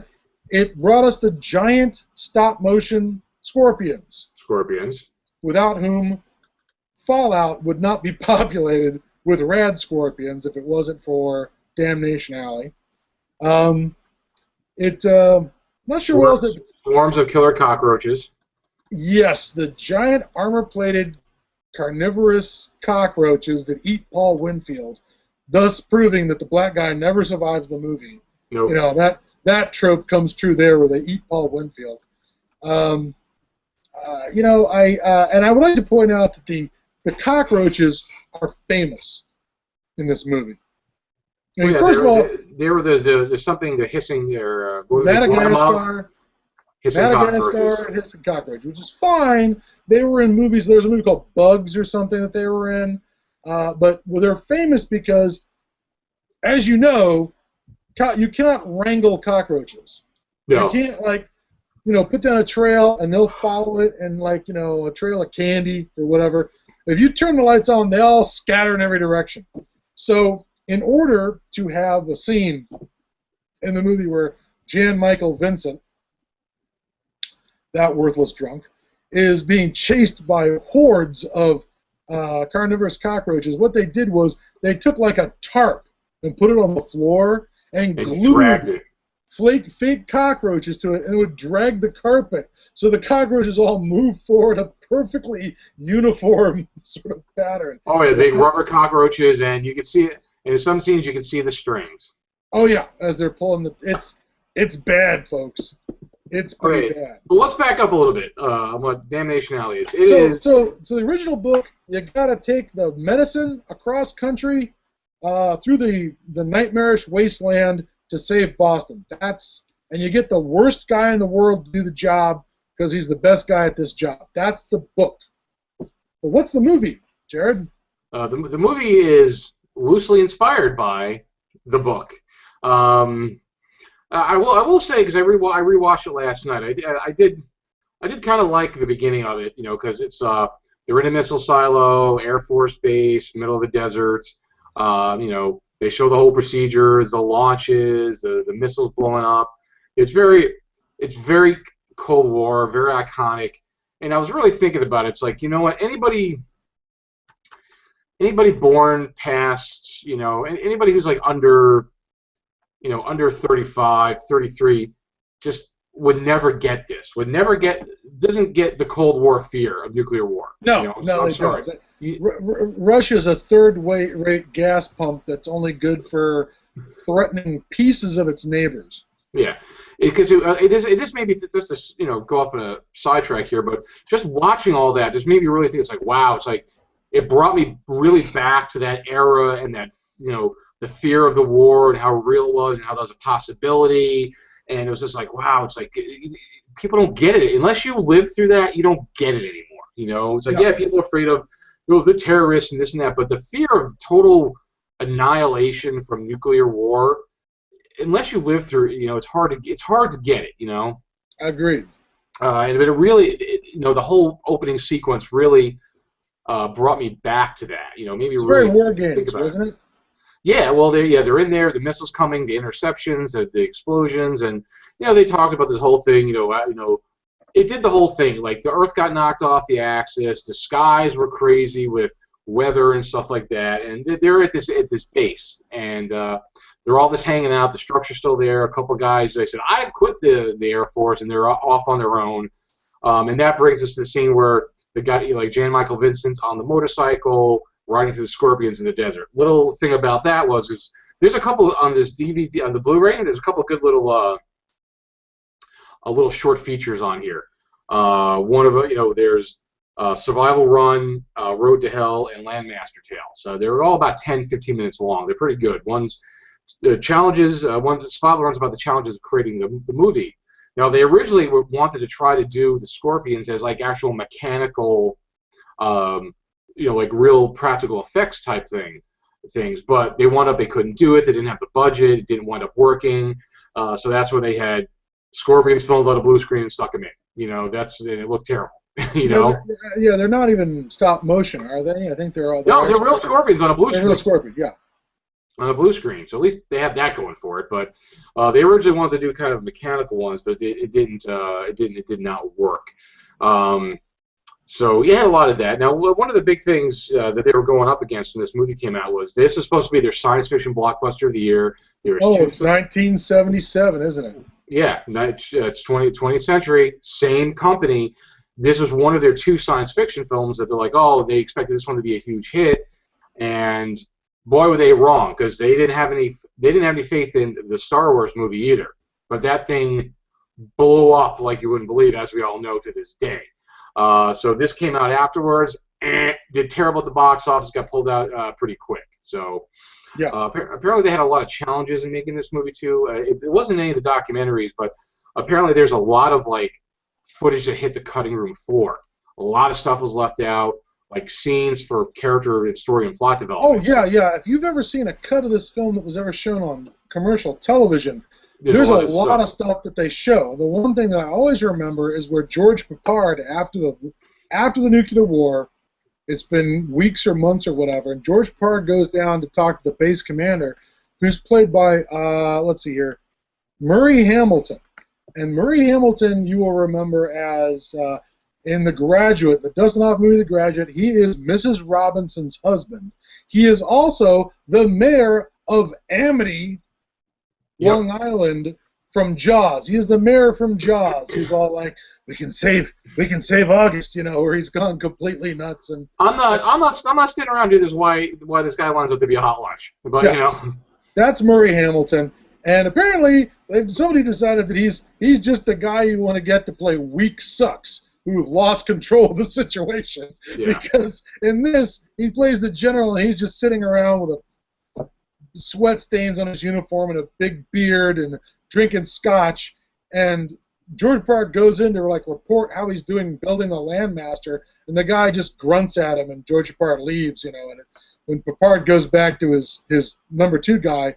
It brought us the giant stop-motion scorpions. Without whom Fallout would not be populated with rad scorpions if it wasn't for Damnation Alley. Not sure what else. Swarms of killer cockroaches. Yes, the giant armor-plated carnivorous cockroaches that eat Paul Winfield, thus proving that the black guy never survives the movie. Nope. That trope comes true there, where they eat Paul Winfield. I would like to point out that the cockroaches are famous in this movie. I mean, first of all, there's something, the hissing there. Madagascar, hissing cockroach, which is fine. They were in movies. There's a movie called Bugs or something that they were in. But they're famous because, as you know, you cannot wrangle cockroaches. No. You can't, put down a trail and they'll follow it, and a trail of candy or whatever. If you turn the lights on, they all scatter in every direction. So in order to have a scene in the movie where Jan Michael Vincent, that worthless drunk, is being chased by hordes of carnivorous cockroaches, what they did was they took like a tarp and put it on the floor and glued fake cockroaches to it, and it would drag the carpet. So the cockroaches all move forward a perfectly uniform sort of pattern. Oh yeah, big rubber cockroaches, and you can see it in some scenes. You can see the strings. Oh yeah, as they're pulling it's bad, folks. It's pretty bad. Well, let's back up a little bit on what Damnation Alley is. So the original book, you gotta take the medicine across country through the nightmarish wasteland to save Boston. And you get the worst guy in the world to do the job because he's the best guy at this job. That's the book. But what's the movie, Jared? The movie is loosely inspired by the book. I will say, because I rewatched it last night. I did kind of like the beginning of it, because it's they're in a missile silo, Air Force base, middle of the desert. They show the whole procedures, the launches, the missiles blowing up. It's very Cold War, very iconic. And I was really thinking about it. It's like, you know what? Anybody born past, anybody who's like under 35, 33, just would never get this. Doesn't get the Cold War fear of nuclear war. No, they don't. Russia's a third-rate gas pump that's only good for threatening pieces of its neighbors. Yeah, because it just made me just to go off on a sidetrack here, but just watching all that just made me really think it's like wow, it's like it brought me really back to that era and that the fear of the war and how real it was and how that was a possibility, and it was just like wow, it's like people don't get it unless you live through that, you don't get it anymore. It's like yeah, people are afraid of the terrorists and this and that, but the fear of total annihilation from nuclear war. Unless you live through it, it's hard to get it, Agreed. But it really, the whole opening sequence really brought me back to that. Maybe it's really very War Games, wasn't it? Yeah, well, they're in there. The missiles coming, the interceptions, the explosions, and they talked about this whole thing. It did the whole thing. Like the Earth got knocked off the axis, the skies were crazy with weather and stuff like that, and they're at this base, and they're all just hanging out. The structure's still there. A couple guys, they said, I quit the Air Force, and they're off on their own. And that brings us to the scene where the guy, like Jan Michael Vincent's on the motorcycle, riding through the scorpions in the desert. Little thing about that is there's a couple on this DVD, on the Blu-ray, there's a couple good little short features on here. One of them, there's Survival Run, Road to Hell, and Landmaster Tale. So they're all about 10, 15 minutes long. They're pretty good. One's challenges. Survival Run's about the challenges of creating the movie. Now, they originally wanted to try to do the Scorpions as like actual mechanical, like real practical effects type things, but they couldn't do it. They didn't have the budget. It didn't wind up working. So that's where they had Scorpions filmed on a blue screen and stuck them in. And it looked terrible. They're not even stop motion, are they? I think they're all. No, they're real Scorpions on a blue screen. Real Scorpion, yeah. On a blue screen, so at least they have that going for it. But they originally wanted to do kind of mechanical ones, but it did not work. So you had a lot of that. Now, one of the big things that they were going up against when this movie came out was this is supposed to be their science fiction blockbuster of the year. It's 1977, isn't it? Yeah, it's 20th century, same company. This was one of their two science fiction films that they're like, oh, they expected this one to be a huge hit, and boy, were they wrong, because they didn't have any faith in the Star Wars movie either. But that thing blew up like you wouldn't believe, as we all know to this day. So this came out afterwards, did terrible at the box office, got pulled out pretty quick. So yeah, apparently they had a lot of challenges in making this movie too. It wasn't any of the documentaries, but apparently there's a lot of like footage that hit the cutting room floor. A lot of stuff was left out, like scenes for character and story and plot development. Oh yeah. If you've ever seen a cut of this film that was ever shown on commercial television, there's a lot of stuff that they show. The one thing that I always remember is where George Peppard, after the nuclear war, it's been weeks or months or whatever, and George Peppard goes down to talk to the base commander, who's played by, let's see here, Murray Hamilton. And Murray Hamilton, you will remember as, in The Graduate, the Dustin movie The Graduate, he is Mrs. Robinson's husband. He is also the mayor of Amity, Long Island, from Jaws. He is the mayor from Jaws, who's all like, we can save August, where he's gone completely nuts. And I'm not sitting around here. This is why this guy winds up to be a hot lunch. But that's Murray Hamilton. And apparently somebody decided that he's just the guy you want to get to play weak sucks who've lost control of the situation. Yeah. Because in this, he plays the general, and he's just sitting around with a sweat stains on his uniform and a big beard and drinking scotch. And George Peppard goes in to report how he's doing building the Landmaster, and the guy just grunts at him, and George Peppard leaves. And when Peppard goes back to his number two guy,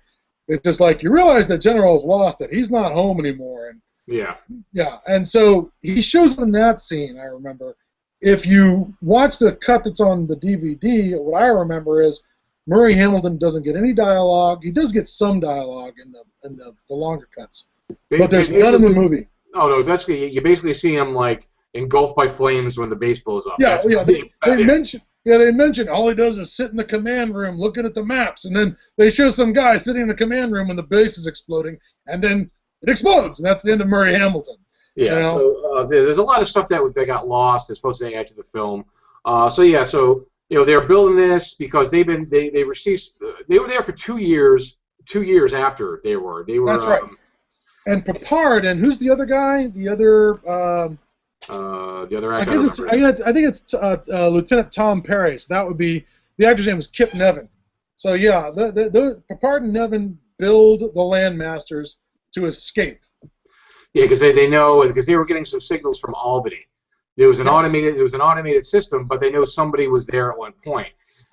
it's just like, you realize the general's lost it. He's not home anymore. And yeah, and so he shows up in that scene, I remember. If you watch the cut that's on the DVD, what I remember is Murray Hamilton doesn't get any dialogue. He does get some dialogue in the longer cuts, but there's none in the movie. Oh no, basically you basically see him like engulfed by flames when the base blows up. Yeah, they mention all he does is sit in the command room looking at the maps, and then they show some guy sitting in the command room when the base is exploding, and then it explodes, and that's the end of Murray Hamilton. Yeah, so there's a lot of stuff that got lost. It's supposed to add to the film. So they're building this because they were there for 2 years. 2 years after they were. That's right. And Papard, and who's the other guy? The other actor. I think it's Lieutenant Tom Perry. So that would be the actor's name was Kip Nevin. So yeah, the Papard and Nevin build the Landmasters to escape. Yeah, because they know, because they were getting some signals from Albany. There was an automated system, but they know somebody was there at one point,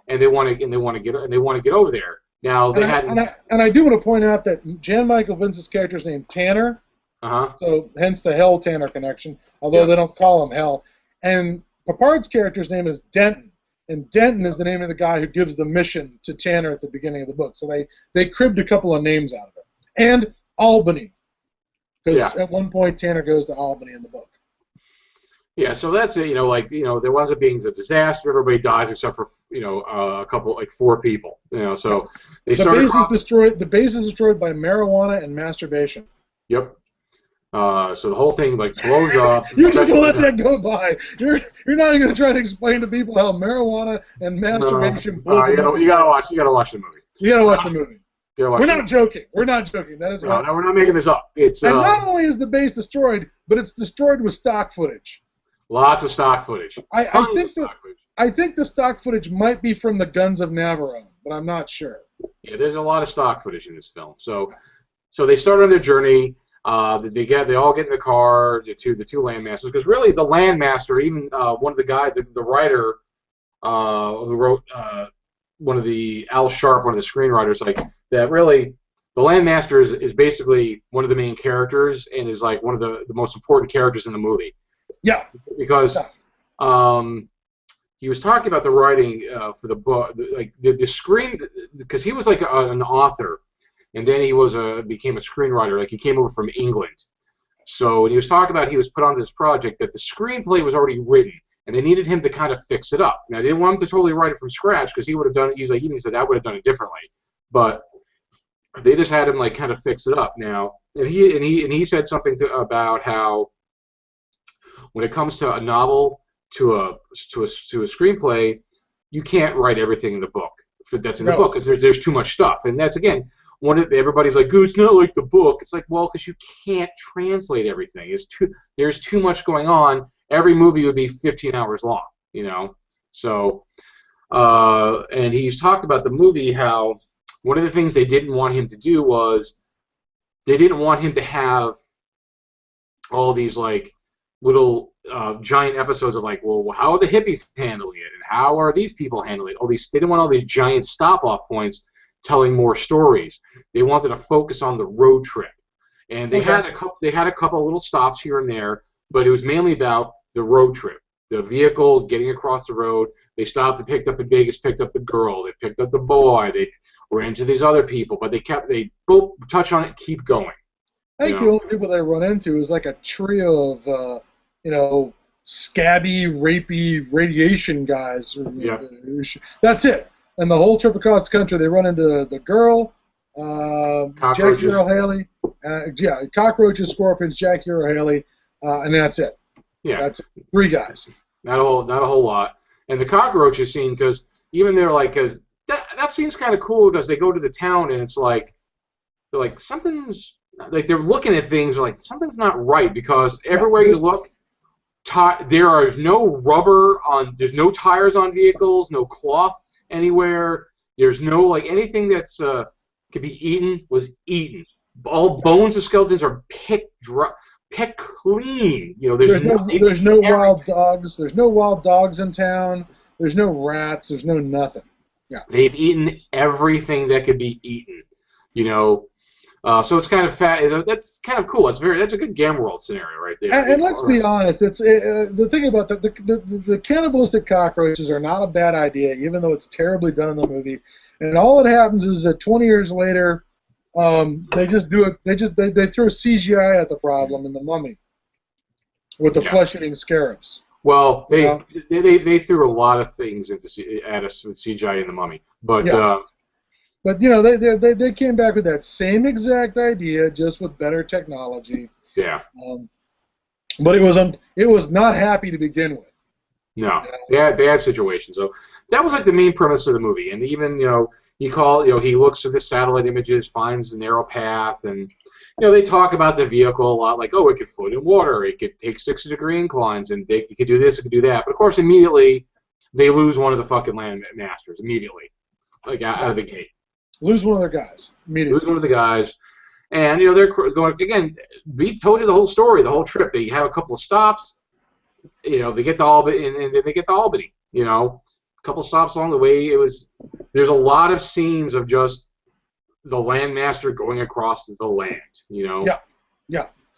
and they want to get over there. Now they I do want to point out that Jan Michael Vince's character is named Tanner. So hence the Hell Tanner connection, although they don't call him Hell. And Papard's character's name is Denton, and Denton is the name of the guy who gives the mission to Tanner at the beginning of the book. So they cribbed a couple of names out of it. And Albany, because at one point Tanner goes to Albany in the book. Yeah, so that's it. There winds up being a disaster. Everybody dies except for a couple, like 4 people. So they started. The base is destroyed by marijuana and masturbation. Yep. So the whole thing blows up. You're just gonna let that go by. You're not even gonna try to explain to people how marijuana and masturbation. You gotta watch the movie. You gotta watch the movie. We're not joking. Wewe're not joking. That is no, we're not making this up. It's and not only is the base destroyed, but it's destroyed with stock footage. Lots of stock footage. I think the stock footage might be from the Guns of Navarone, but I'm not sure. Yeah, there's a lot of stock footage in this film. So they start on their journey. They all get in the car the two Landmasters, because really the Landmaster, even one of the guys, the writer who wrote one of the Al Sharp, one of the screenwriters, like that. Really, the Landmaster is basically one of the main characters and is like one of the most important characters in the movie. Yeah, because he was talking about the writing for the book, like the screen, because he was like an author, and then he became a screenwriter. Like he came over from England. So when he was talking about he was put on this project, that the screenplay was already written, and they needed him to kind of fix it up. Now they didn't want him to totally write it from scratch, because he would have done it. He even said I would have done it differently, but they just had him like kind of fix it up. Now, and he said something about how, when it comes to a novel, to a screenplay, you can't write everything in the book that's in the book, because there's too much stuff. And that's, again, everybody's like, it's not like the book. It's like, well, because you can't translate everything. There's too much going on. Every movie would be 15 hours long, So, and he's talked about the movie, how one of the things they didn't want him to do was they didn't want him to have all these, like, little giant episodes of like, well, how are the hippies handling it, and how are these people handling it? They didn't want all these giant stop-off points telling more stories. They wanted to focus on the road trip, and they had a couple little stops here and there, but it was mainly about the road trip, the vehicle getting across the road. They stopped and picked up in Vegas, picked up the girl, they picked up the boy, they ran into these other people, but they both touch on it, keep going. I think the only people they run into is like a trio of scabby, rapey radiation guys. That's it. And the whole trip across the country, they run into the girl, Jackie Earle Haley, cockroaches, scorpions, Jackie Earle Haley, and that's it. Yeah, that's it. 3 guys. Not a whole lot. And the cockroaches scene, because even they're like, because that scene's kind of cool, because they go to the town and it's like, they're like, something's, like they're looking at things, they're like, something's not right, because everywhere you look, there is no rubber on, there's no tires on vehicles, no cloth anywhere, there's no, like, anything that's could be eaten was eaten. All bones and skeletons are picked clean. There's no wild dogs. There's no wild dogs in town. There's no rats. There's no nothing. Yeah. They've eaten everything that could be eaten. So it's kind of that's kind of cool. That's a good Gamma World scenario right there. And let's be honest. It's the thing about the cannibalistic cockroaches are not a bad idea, even though it's terribly done in the movie. And all that happens is that 20 years later, they just do it. They throw CGI at the problem in The Mummy with the flesh-eating scarabs. Well, they threw a lot of things at us with CGI in The Mummy, but. Yeah. But they came back with that same exact idea, just with better technology. Yeah. But it was not happy to begin with. No, bad situation. So that was like the main premise of the movie, and even he looks at the satellite images, finds the narrow path, and they talk about the vehicle a lot, like, oh, it could float in water, it could take 60-degree inclines, and it could do this, it could do that. But of course, immediately they lose one of the fucking land masters immediately, like out of the gate. Lose one of their guys immediately. Lose one of the guys, and they're going again. We told you the whole story, the whole trip. They have a couple of stops. They get to Albany, and then they get to Albany. A couple stops along the way. There's a lot of scenes of just the landmaster going across the land. Yeah.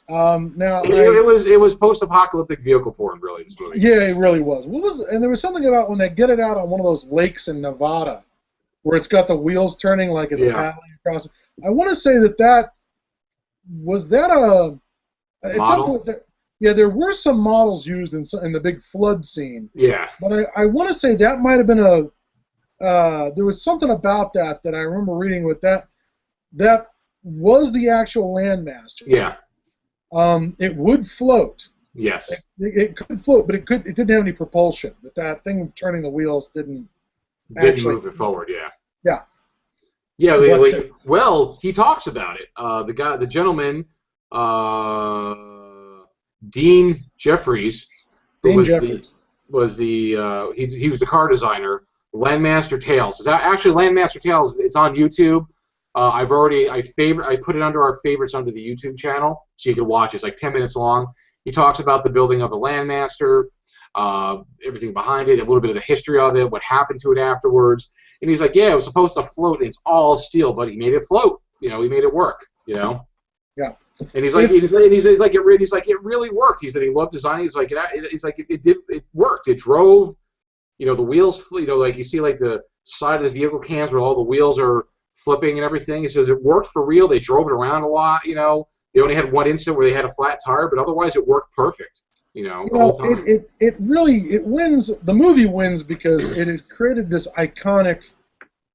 Now it was post-apocalyptic vehicle porn, really. This movie. Yeah, it really was. And there was something about when they get it out on one of those lakes in Nevada, where it's got the wheels turning like it's paddling across. I want to say that was that a model? There were some models used in the big flood scene. Yeah. But I want to say that might have been there was something about that I remember reading with that. That was the actual landmaster. Yeah. It would float. Yes. It could float, but it didn't have any propulsion. That thing of turning the wheels didn't move it forward. Yeah. Yeah. Yeah. Well, he talks about it. The gentleman, Dean Jeffries, he was the car designer. Landmaster Tales. Actually, Landmaster Tales. It's on YouTube. I put it under our favorites under the YouTube channel, so you can watch it. It's like 10 minutes long. He talks about the building of the Landmaster, everything behind it, a little bit of the history of it, what happened to it afterwards. And he's like, yeah, it was supposed to float. And it's all steel, but he made it float. He made it work. Yeah. And he's like, it really worked. He said he loved designing. He's like, it worked. It drove. The wheels, like you see, like the side of the vehicle cams where all the wheels are flipping and everything. He says it worked for real. They drove it around a lot. They only had one incident where they had a flat tire, but otherwise it worked perfect. The whole time. It wins. The movie wins because it has created this iconic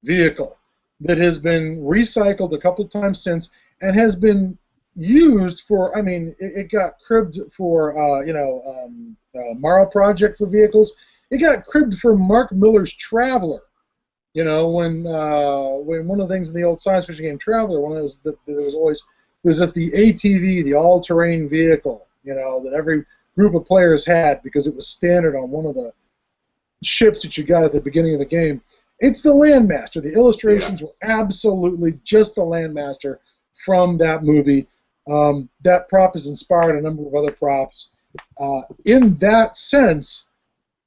vehicle that has been recycled a couple of times since and has been used for. I mean, it got cribbed for Morrow Project for vehicles. It got cribbed for Mark Miller's Traveler. When one of the things in the old science fiction game Traveler, one of those that was at the ATV, the all-terrain vehicle, that every group of players had because it was standard on one of the ships that you got at the beginning of the game. It's the Landmaster. The illustrations were absolutely just the Landmaster from that movie. That prop has inspired a number of other props. In that sense,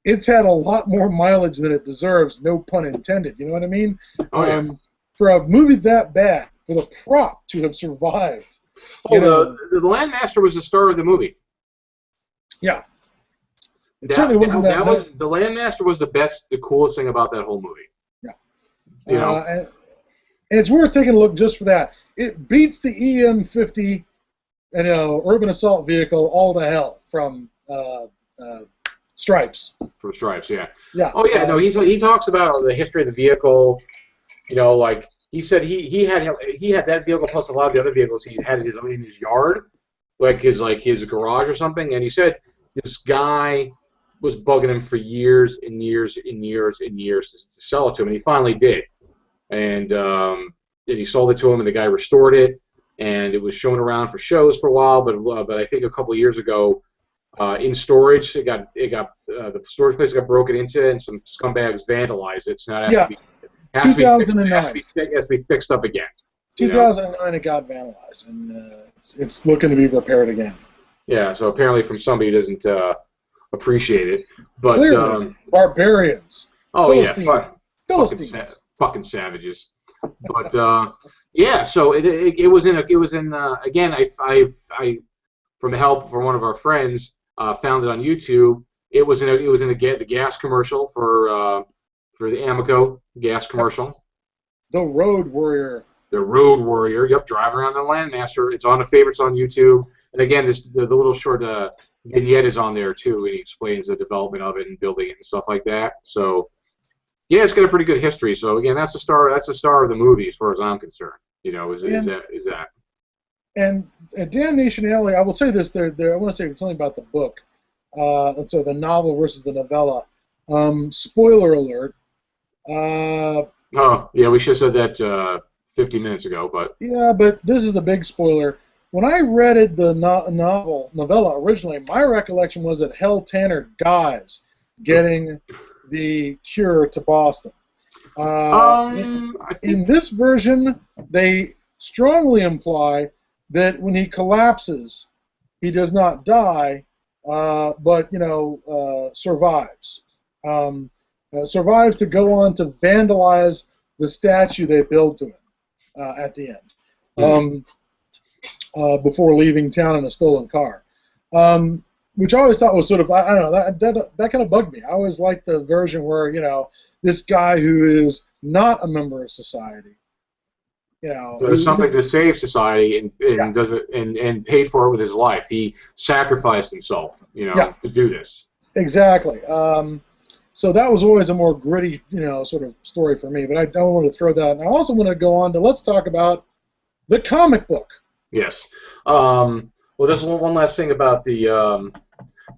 it's had a lot more mileage than it deserves, no pun intended. You know what I mean? Oh, yeah. For a movie that bad, for the prop to have survived. The Landmaster was the star of the movie. Yeah. It certainly wasn't that. The Landmaster was the coolest thing about that whole movie. Yeah. And it's worth taking a look just for that. It beats the EM50, urban assault vehicle all to hell from Stripes. From Stripes, yeah. Yeah. Oh yeah, no. He talks about the history of the vehicle. Like he said, he had that vehicle plus a lot of the other vehicles he had in his yard, like his garage or something. And he said this guy was bugging him for years and years and years and years to sell it to him, and he finally did. And he sold it to him, and the guy restored it, and it was shown around for shows for a while. But I think a couple of years ago. In storage, the storage place got broken into, and some scumbags vandalized it. So now it has to be fixed up again. 2009, it got vandalized, and it's looking to be repaired again. Yeah, so apparently from somebody who doesn't appreciate it, but clearly, barbarians. Oh Philistines. Fucking savages. But yeah, so it was in again. I from the help from one of our friends. Found it on YouTube. It was in the gas commercial for the Amoco gas commercial. The Road Warrior. The Road Warrior. Yep, driving around the Landmaster. It's on the favorites on YouTube. And again, the little short vignette is on there too, and he explains the development of it and building it and stuff like that. So yeah, it's got a pretty good history. So again, that's the star of the movie as far as I'm concerned. Is that. And at Damnation Alley, I will say this. I want to say something about the book. So the novel versus the novella. Spoiler alert. Oh, yeah, we should have said that 50 minutes ago. But yeah, but this is the big spoiler. when I read it, the novella originally, my recollection was that Hell Tanner dies getting the cure to Boston. In this version, they strongly imply that when he collapses, he does not die, but survives. Survives to go on to vandalize the statue they build to him at the end, before leaving town in a stolen car. Which I always thought was sort of, I don't know, that kind of bugged me. I always liked the version where, this guy who is not a member of society, does something to save society and does it and paid for it with his life. He sacrificed himself, to do this. Exactly. So that was always a more gritty, sort of story for me. But I don't want to throw that. And I also want to go on to let's talk about the comic book. Yes. Well, there's one last thing about the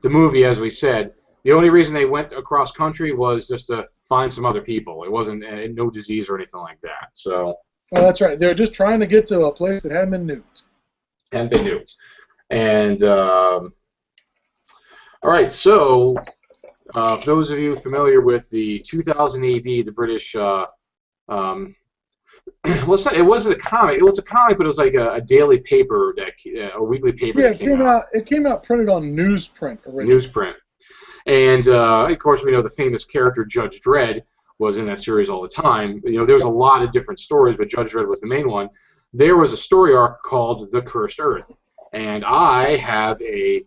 movie, as we said. The only reason they went across country was just to find some other people. It wasn't no disease or anything like that. So. Oh, that's right. They're just trying to get to a place that hadn't been nuked. Hadn't been nuked. And all right. So, for those of you familiar with the 2000 AD, the British. Well, it wasn't a comic. It was a comic, but it was like a daily paper, a weekly paper. Yeah, it came out printed on newsprint originally. Newsprint, and of course we know the famous character Judge Dredd was in that series all the time. There was a lot of different stories, but Judge Dredd was the main one. There was a story arc called The Cursed Earth, and I have a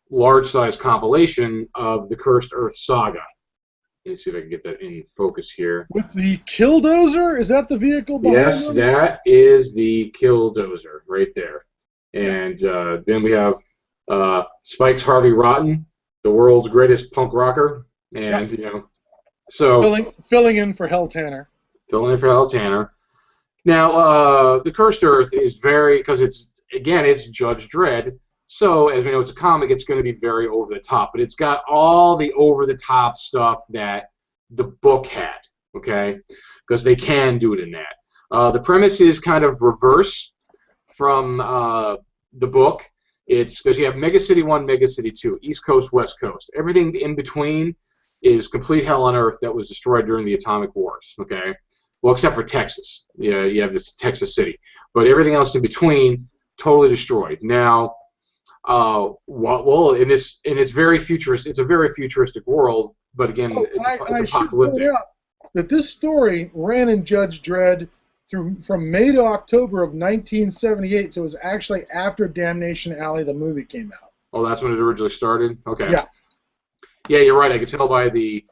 large-size compilation of the Cursed Earth saga. Let me see if I can get that in focus here. With the Killdozer? Is that the vehicle behind Yes, them? that is the Killdozer right there. And then we have Spike's Harvey Rotten, the world's greatest punk rocker. And, so... Filling in for Hell Tanner. Filling in for Hell Tanner. Now, the Cursed Earth is because it's Judge Dredd. So, as we know, it's a comic, it's going to be very over-the-top. But it's got all the over-the-top stuff that the book had, okay? Because they can do it in that. The premise is kind of reverse from the book. It's because you have Mega City 1, Mega City 2, East Coast, West Coast. Everything in between is complete hell on earth that was destroyed during the atomic wars, okay? Well, except for Texas. You have this Texas City. But everything else in between, totally destroyed. Now... well, it's very futuristic. It's a very futuristic world, but again, it's apocalyptic. Should point out that this story ran in Judge Dredd from May to October of 1978, so it was actually after Damnation Alley, the movie, came out. Oh, that's when it originally started. Okay. Yeah. Yeah, you're right. I could tell by the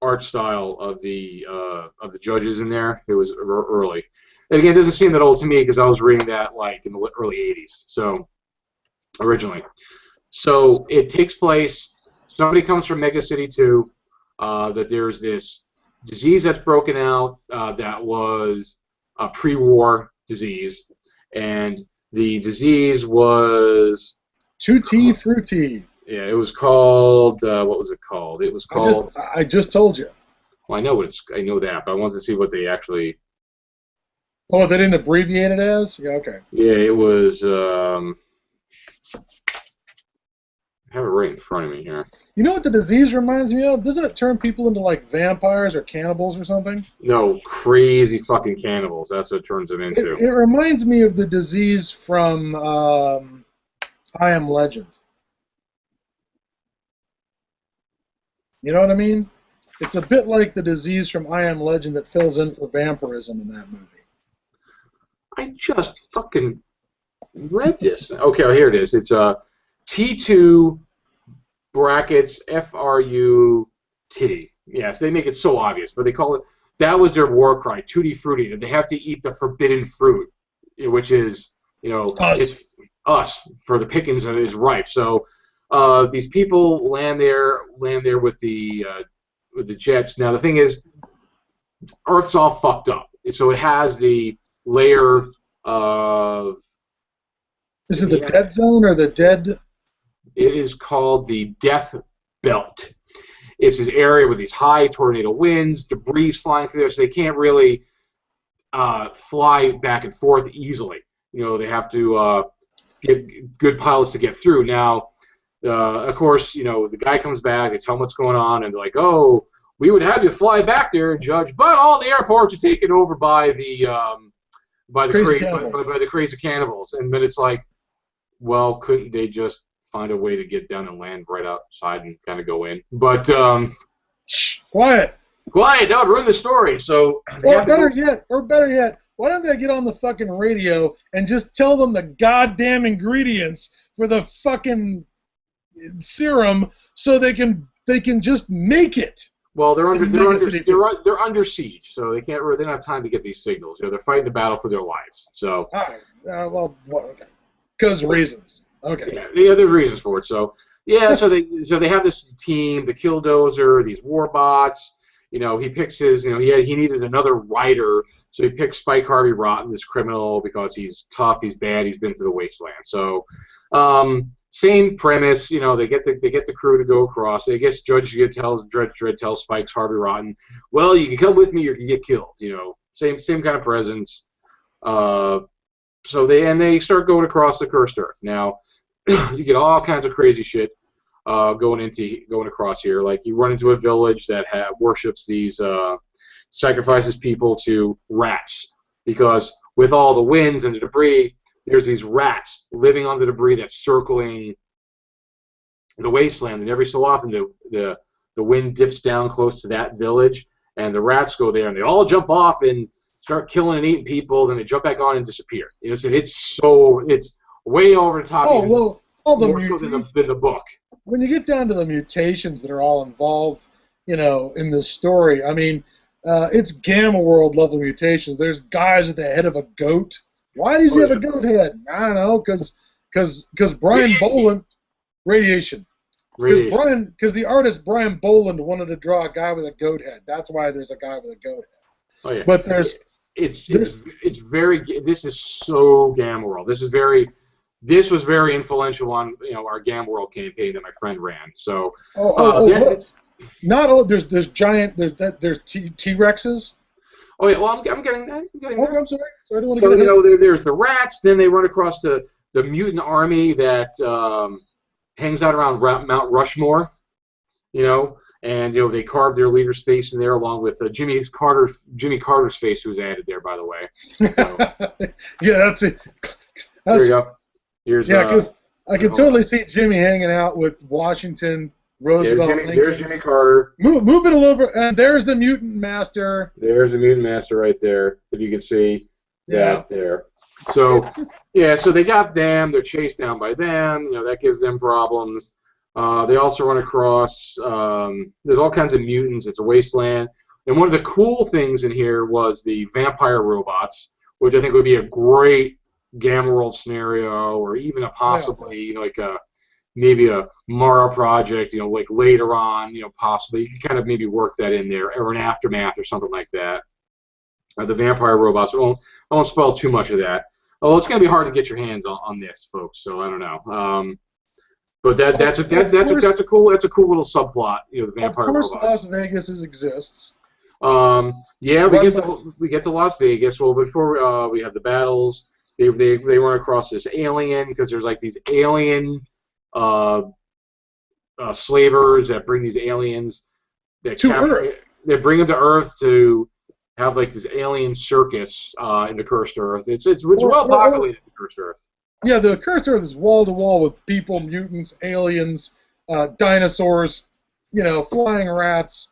art style of the judges in there. It was early. And again, it doesn't seem that old to me because I was reading that like in the early '80s. So. Originally. So it takes place, somebody comes from Mega City 2, that there's this disease that's broken out that was a pre-war disease, and the disease was... Tutti Frutti. Yeah, it was called, what was it called? It was called... I just told you. Well, I know that, but I wanted to see what they actually... Oh, they didn't abbreviate it as? Yeah, okay. Yeah, it was... I have it right in front of me here. You know what the disease reminds me of? Doesn't it turn people into like vampires or cannibals or something? No, crazy fucking cannibals. That's what it turns them into. It reminds me of the disease from I Am Legend. You know what I mean? It's a bit like the disease from I Am Legend that fills in for vampirism in that movie. I just fucking read this. Okay, well, here it is. It's T2 brackets FRUT. Yes, they make it so obvious, but they call it, that was their war cry, Tutti Frutti, that they have to eat the forbidden fruit, which is, us. It's for the pickings is ripe. So these people land there with the jets. Now the thing is, Earth's all fucked up, so it has the layer of... Is it the dead zone or the dead... It is called the Death Belt. It's this area with these high tornado winds, debris flying through there, so they can't really fly back and forth easily. they have to get good pilots to get through. Now, of course, the guy comes back, they tell him what's going on, and they're like, oh, we would have you fly back there, Judge, but all the airports are taken over by the crazy cannibals. And then it's like, well, couldn't they just find a way to get down and land right outside and kind of go in? But shh, quiet, don't ruin the story. So, or better yet, why don't they get on the fucking radio and just tell them the goddamn ingredients for the fucking serum so they can just make it? Well, they're under siege, so they don't have time to get these signals. They're fighting the battle for their lives. So, okay, because reasons. Okay. Yeah, there's reasons for it. So, so they have this team, the Killdozer, these warbots. He picks his. He needed another writer, so he picked Spike Harvey Rotten, this criminal, because he's tough, he's bad, he's been to the wasteland. So, same premise, they get the crew to go across. I guess Judge Dredd tells Spike's Harvey Rotten, well, you can come with me or you get killed. Same kind of presence. So they start going across the cursed earth. Now, you get all kinds of crazy shit going across here. Like you run into a village that worships these sacrifices people to rats, because with all the winds and the debris, there's these rats living on the debris that's circling the wasteland, and every so often the wind dips down close to that village, and the rats go there, and they all jump off and start killing and eating people. Then they jump back on and disappear. It's way over the top. All the more so than the book. When you get down to the mutations that are all involved, in this story, I mean, it's Gamma World level mutations. There's guys at the head of a goat. Why does he have a goat head? I don't know, because Brian Boland, radiation. Because the artist Brian Boland wanted to draw a guy with a goat head. That's why there's a guy with a goat head. Oh yeah. But this is so Gamma World. This was very influential on our Gamma World campaign that my friend ran. So there's giant there's T-Rexes. Oh yeah, well I'm getting that. I'm sorry. So I don't want to get ahead. There's the rats. Then they run across the mutant army that hangs out around Mount Rushmore, and they carved their leader's face in there, along with Jimmy Carter's face, who was added there, by the way. So, yeah, that's it. There you go. Because I can totally see Jimmy hanging out with Washington, Roosevelt. There's Jimmy Carter. Move it over, and there's the mutant master. There's the mutant master right there, if you can see that there. So, so they got them. They're chased down by them. That gives them problems. They also run across. There's all kinds of mutants. It's a wasteland. And one of the cool things in here was the vampire robots, which I think would be a great Gamma World scenario, or even a possibly maybe a Mara project. Like later on. Possibly you could kind of maybe work that in there, or an aftermath or something like that. The vampire robots. I won't spoil too much of that. Oh, it's going to be hard to get your hands on this, folks. So I don't know. But that's a cool little subplot. The vampire robots. Of course, Las Vegas exists. We get to Las Vegas. Well, before we have the battles, they run across this alien, because there's like these alien slavers that bring these aliens that they bring them to Earth to have like this alien circus in the cursed Earth. It's well populated, the cursed Earth. Yeah, the cursed Earth is wall to wall with people, mutants, aliens, dinosaurs, flying rats,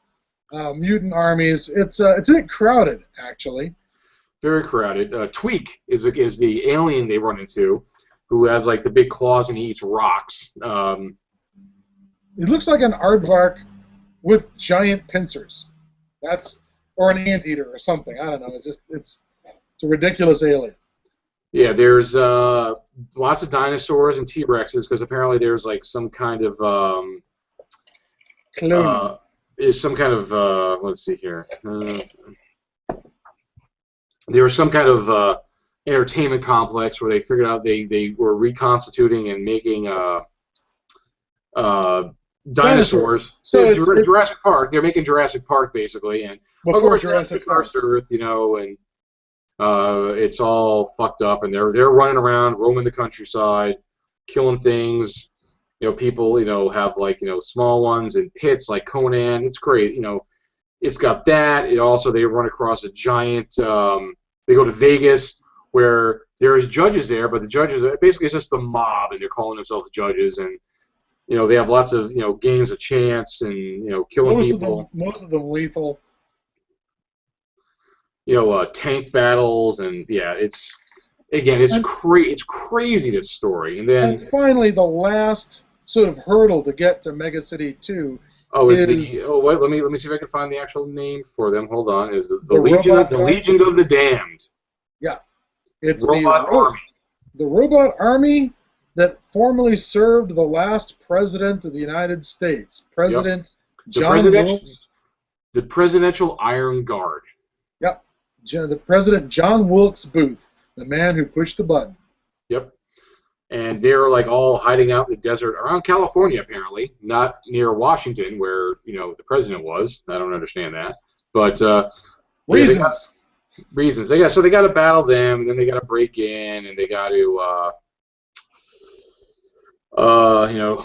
mutant armies. It's a bit crowded, actually. Very crowded. Tweak is the alien they run into, who has like the big claws and he eats rocks. It looks like an aardvark with giant pincers. Or an anteater or something. I don't know. It's a ridiculous alien. Yeah, there's lots of dinosaurs and T-Rexes, because apparently there's like some kind of clone. Is some kind of let's see here. There was some kind of entertainment complex where they figured out they were reconstituting and making dinosaurs. So it's Jurassic Park. They're making Jurassic Park basically, and before Jurassic Park, Earth, and It's all fucked up, and they're running around, roaming the countryside, killing things. People, have like, small ones in pits like Conan. It's great. It's got that. They run across a giant. They go to Vegas where there's judges there, but the judges basically it's just the mob, and they're calling themselves judges, and they have lots of games of chance and killing people. Most of them lethal. Tank battles, and yeah, it's crazy, this story. And finally, the last sort of hurdle to get to Mega City 2. Let me see if I can find the actual name for them. Hold on. Is the Legion of the Damned? Yeah, it's Robot Army. The Robot Army that formerly served the last president of the United States, John Wilkes. The Presidential Iron Guard. Yep, the President John Wilkes Booth, the man who pushed the button. Yep. And they're like all hiding out in the desert around California, apparently, not near Washington, where the president was. I don't understand that, but reasons. Reasons. So they got to battle them, and then they got to break in, and they got to,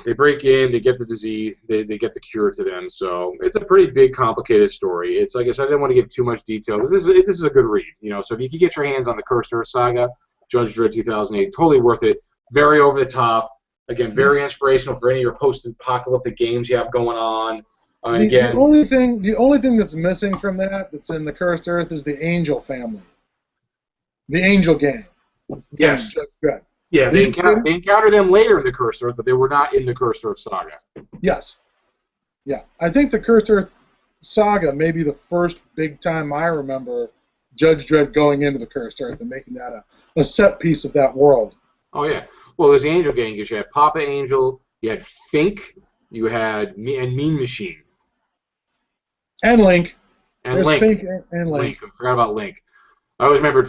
they break in, they get the disease, they get the cure to them. So it's a pretty big, complicated story. It's like I said, I didn't want to give too much detail. This is a good read. So if you can get your hands on the Cursed Earth Saga, Judge Dredd 2008, totally worth it. Very over the top. Again, very inspirational for any of your post-apocalyptic games you have going on. The only thing that's missing from that's in the Cursed Earth is the Angel family, the Angel gang. Yes. Judge Dredd. Yeah, they encounter them later in the Cursed Earth, but they were not in the Cursed Earth Saga. Yes. Yeah, I think the Cursed Earth Saga may be the first big time I remember Judge Dredd going into the Cursed Earth and making that a set piece of that world. Oh yeah. Well, there's the Angel gang because you had Papa Angel, you had Fink, you had Mean Machine. And Link. And There's Link. Fink and Link. I forgot about Link. I remember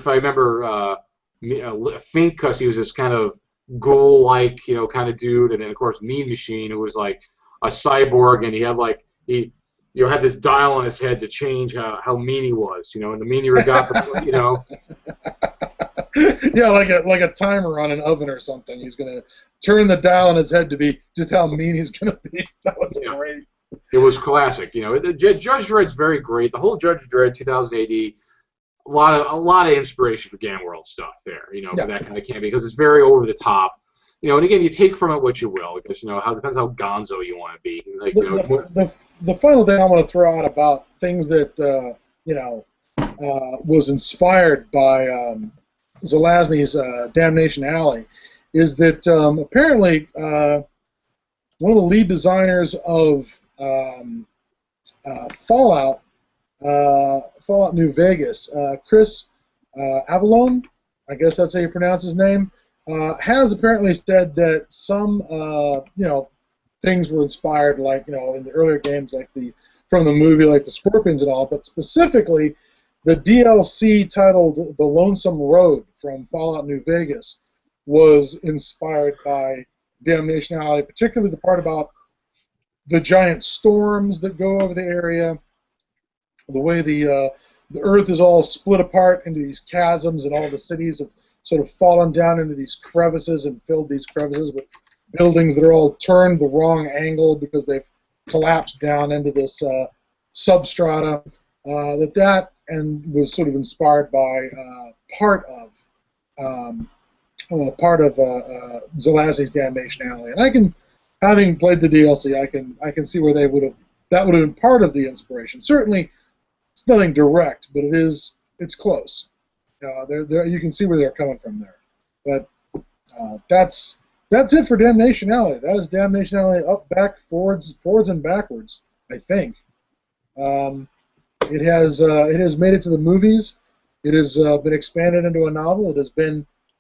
Fink because he was this kind of ghoul-like, kind of dude, and then of course Mean Machine, who was like a cyborg, and he had like had this dial on his head to change how mean he was, and the meaner he got, Yeah, like a timer on an oven or something. He's gonna turn the dial on his head to be just how mean he's gonna be. That was great. It was classic. Judge Dredd's very great. The whole Judge Dredd 2000 AD, a lot of inspiration for Game World stuff there. For that kind of campaign because it's very over the top. And again, you take from it what you will because how it depends how gonzo you want to be. Like, the final thing I want to throw out about things that was inspired by Zelazny's Damnation Alley is that apparently one of the lead designers of Fallout New Vegas, Chris Avallone, I guess that's how you pronounce his name, has apparently said that some things were inspired, like in the earlier games, like from the movie, like the Scorpions and all, but specifically the DLC titled The Lonesome Road from Fallout New Vegas was inspired by Damnation Alley, particularly the part about the giant storms that go over the area, the way the earth is all split apart into these chasms, and all the cities have sort of fallen down into these crevices and filled these crevices with buildings that are all turned the wrong angle because they've collapsed down into this substrata. That was sort of inspired by part of Zelazny's Damnation Alley, and having played the DLC, I can see where that would have been part of the inspiration. Certainly, it's nothing direct, but it's close. You can see where they're coming from there. But that's it for Damnation Alley. That is Damnation Alley up, back, forwards, and backwards, I think. It has made it to the movies. It has been expanded into a novel. It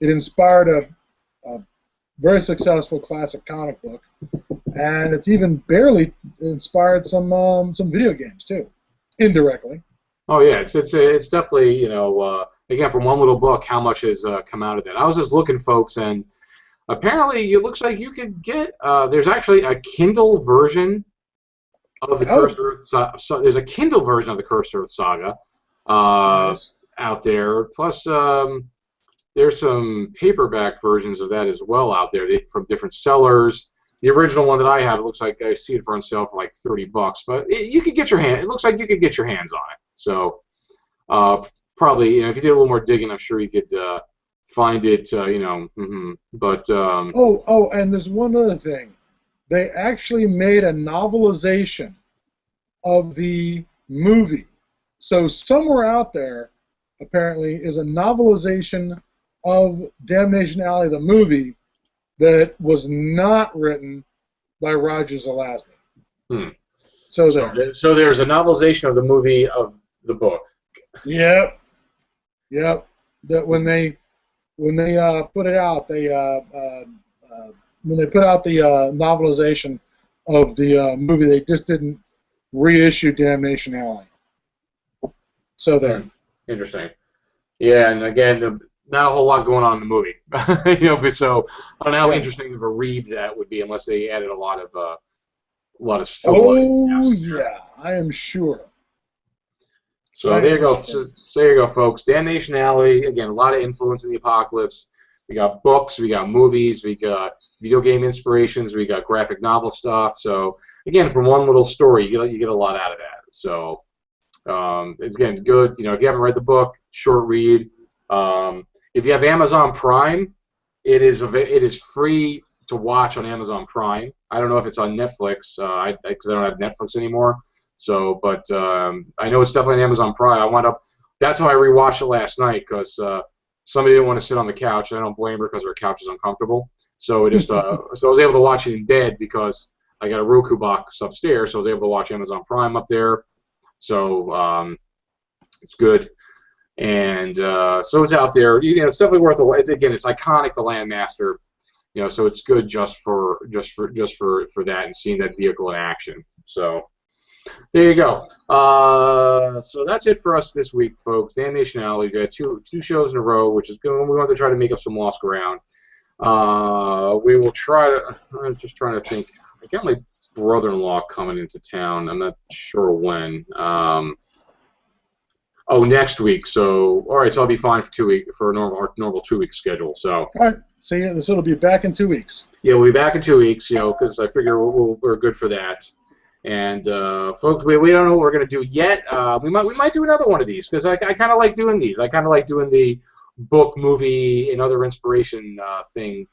inspired a very successful classic comic book, and it's even barely inspired some video games too, indirectly. Oh yeah, it's definitely again from one little book, how much has come out of that. I was just looking, folks, and apparently it looks like you could get there's actually a Kindle version of the Cursed Earth. So there's a Kindle version of the Cursed Earth Saga. Nice. out there. Plus, there's some paperback versions of that as well out there from different sellers. The original one that I have, it looks like I see it for on sale for like $30, but you could get your hand. It looks like you could get your hands on it. So probably, if you did a little more digging, I'm sure you could find it. But and there's one other thing. They actually made a novelization of the movie. So somewhere out there, apparently, is a novelization of Damnation Alley, the movie, that was not written by Roger Zelazny. So there's a novelization of the movie of the book. Yep. That when they put it out, when they put out the novelization of the movie, they just didn't reissue Damnation Alley. So there. Interesting. Yeah, and again, not a whole lot going on in the movie, But so I don't know how interesting of a read that would be, unless they added a lot of Oh yeah, I am sure. So there you go. So there you go, folks. Damnation Alley. Again, a lot of influence in the apocalypse. We got books, we got movies, we got video game inspirations, we got graphic novel stuff. So again, from one little story, you get a lot out of that. So it's again good. If you haven't read the book, short read. If you have Amazon Prime, it is free to watch on Amazon Prime. I don't know if it's on Netflix because I don't have Netflix anymore. So, but I know it's definitely on Amazon Prime. That's how I rewatched it last night because somebody didn't want to sit on the couch. And I don't blame her because her couch is uncomfortable. So so I was able to watch it in bed because I got a Roku box upstairs. So I was able to watch Amazon Prime up there. So it's good. And so it's out there. It's definitely worth it. Again, it's iconic, the Landmaster. So it's good just for that and seeing that vehicle in action. So there you go. So that's it for us this week, folks. Damnation Alley. We got two shows in a row, which is good. We want to try to make up some lost ground. We will try to. I'm just trying to think. I got my brother-in-law coming into town. I'm not sure when. Next week. So, all right. So I'll be fine for 2 weeks for our normal 2 week schedule. So. All right. See you. So it'll be back in 2 weeks. Yeah, we'll be back in 2 weeks. Because I figure we're good for that. And folks, we don't know what we're going to do yet. We might do another one of these because I kind of like doing these. I kind of like doing the book, movie, and other inspiration thing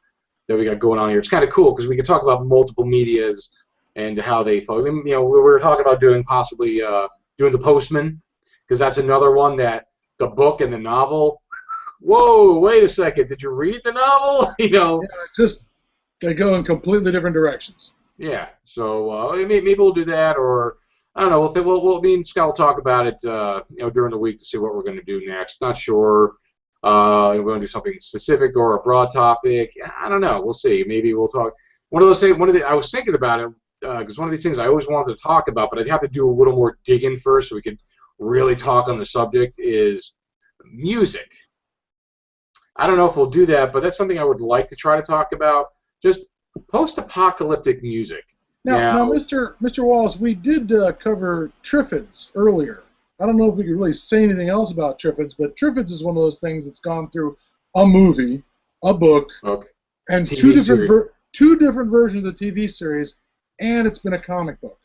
that we got going on here. It's kind of cool because we can talk about multiple medias and how they flow. We were talking about possibly doing The Postman because that's another one that the book and the novel. Whoa! Wait a second. Did you read the novel? Yeah, just they go in completely different directions. Yeah, so maybe we'll do that, or I don't know. Me and Scott will talk about it, during the week to see what we're going to do next. Not sure. We're going to do something specific or a broad topic. I don't know. We'll see. Maybe we'll talk. One of those things. I was thinking about it because one of these things I always wanted to talk about, but I'd have to do a little more digging first so we could really talk on the subject. Is music. I don't know if we'll do that, but that's something I would like to try to talk about. Just post-apocalyptic music. Now, Mr. Wallace, we did cover Triffids earlier. I don't know if we could really say anything else about Triffids, but Triffids is one of those things that's gone through a movie, a book, and two different versions of the TV series, and it's been a comic book.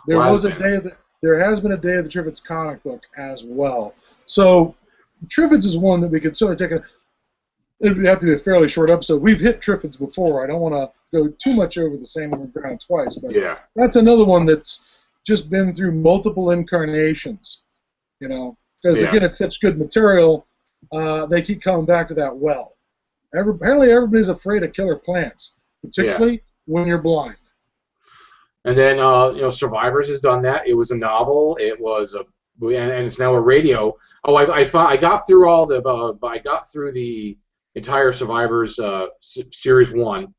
There has been a day of the Triffids comic book as well. So Triffids is one that we could certainly take it would have to be a fairly short episode. We've hit Triffids before. I don't want to go too much over the same ground twice, but that's another one that's just been through multiple incarnations, because again, it's such good material. They keep coming back to that well. Apparently, everybody's afraid of killer plants, particularly when you're blind. And then, Survivors has done that. It was a novel. It was and it's now a radio. Oh, I got through all the. I got through the entire Survivors series 1,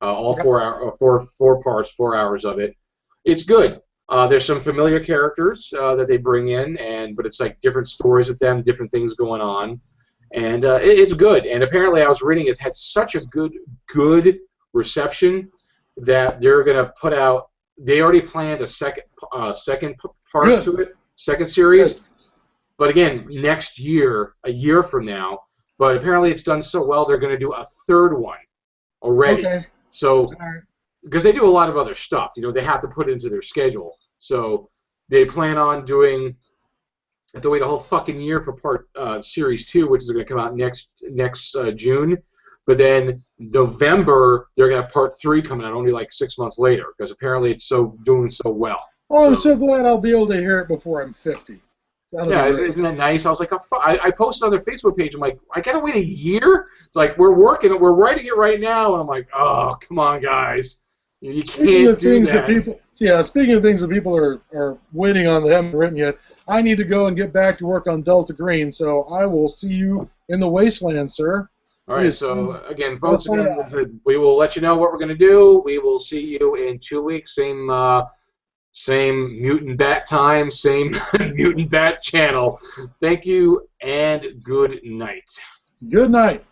all 4 parts, 4 hours of it. It's good. There's some familiar characters that they bring in, but it's like different stories with them, different things going on, and it's good. And apparently, I was reading it's had such a good reception that they're gonna put out. They already planned a second part to it, second series. Good. but again, next year, a year from now. But apparently it's done so well, they're going to do a third one already. Okay. So, because they do a lot of other stuff, they have to put it into their schedule. So they plan on doing. Have to wait a whole fucking year for series 2, which is going to come out next June. But then November, they're going to have part 3 coming out only like 6 months later because apparently it's doing so well. Oh, I'm so glad I'll be able to hear it before I'm 50. Yeah, isn't that nice? I was like, I posted on their Facebook page. I'm like, I gotta wait a year. It's like we're writing it right now, and I'm like, oh, come on, guys, you can't do that. Speaking of things that people are waiting on that haven't written yet, I need to go and get back to work on Delta Green. So I will see you in the wasteland, sir. All right. So again, folks, we will let you know what we're gonna do. We will see you in 2 weeks. Same mutant bat time, same mutant bat channel. Thank you and good night. Good night.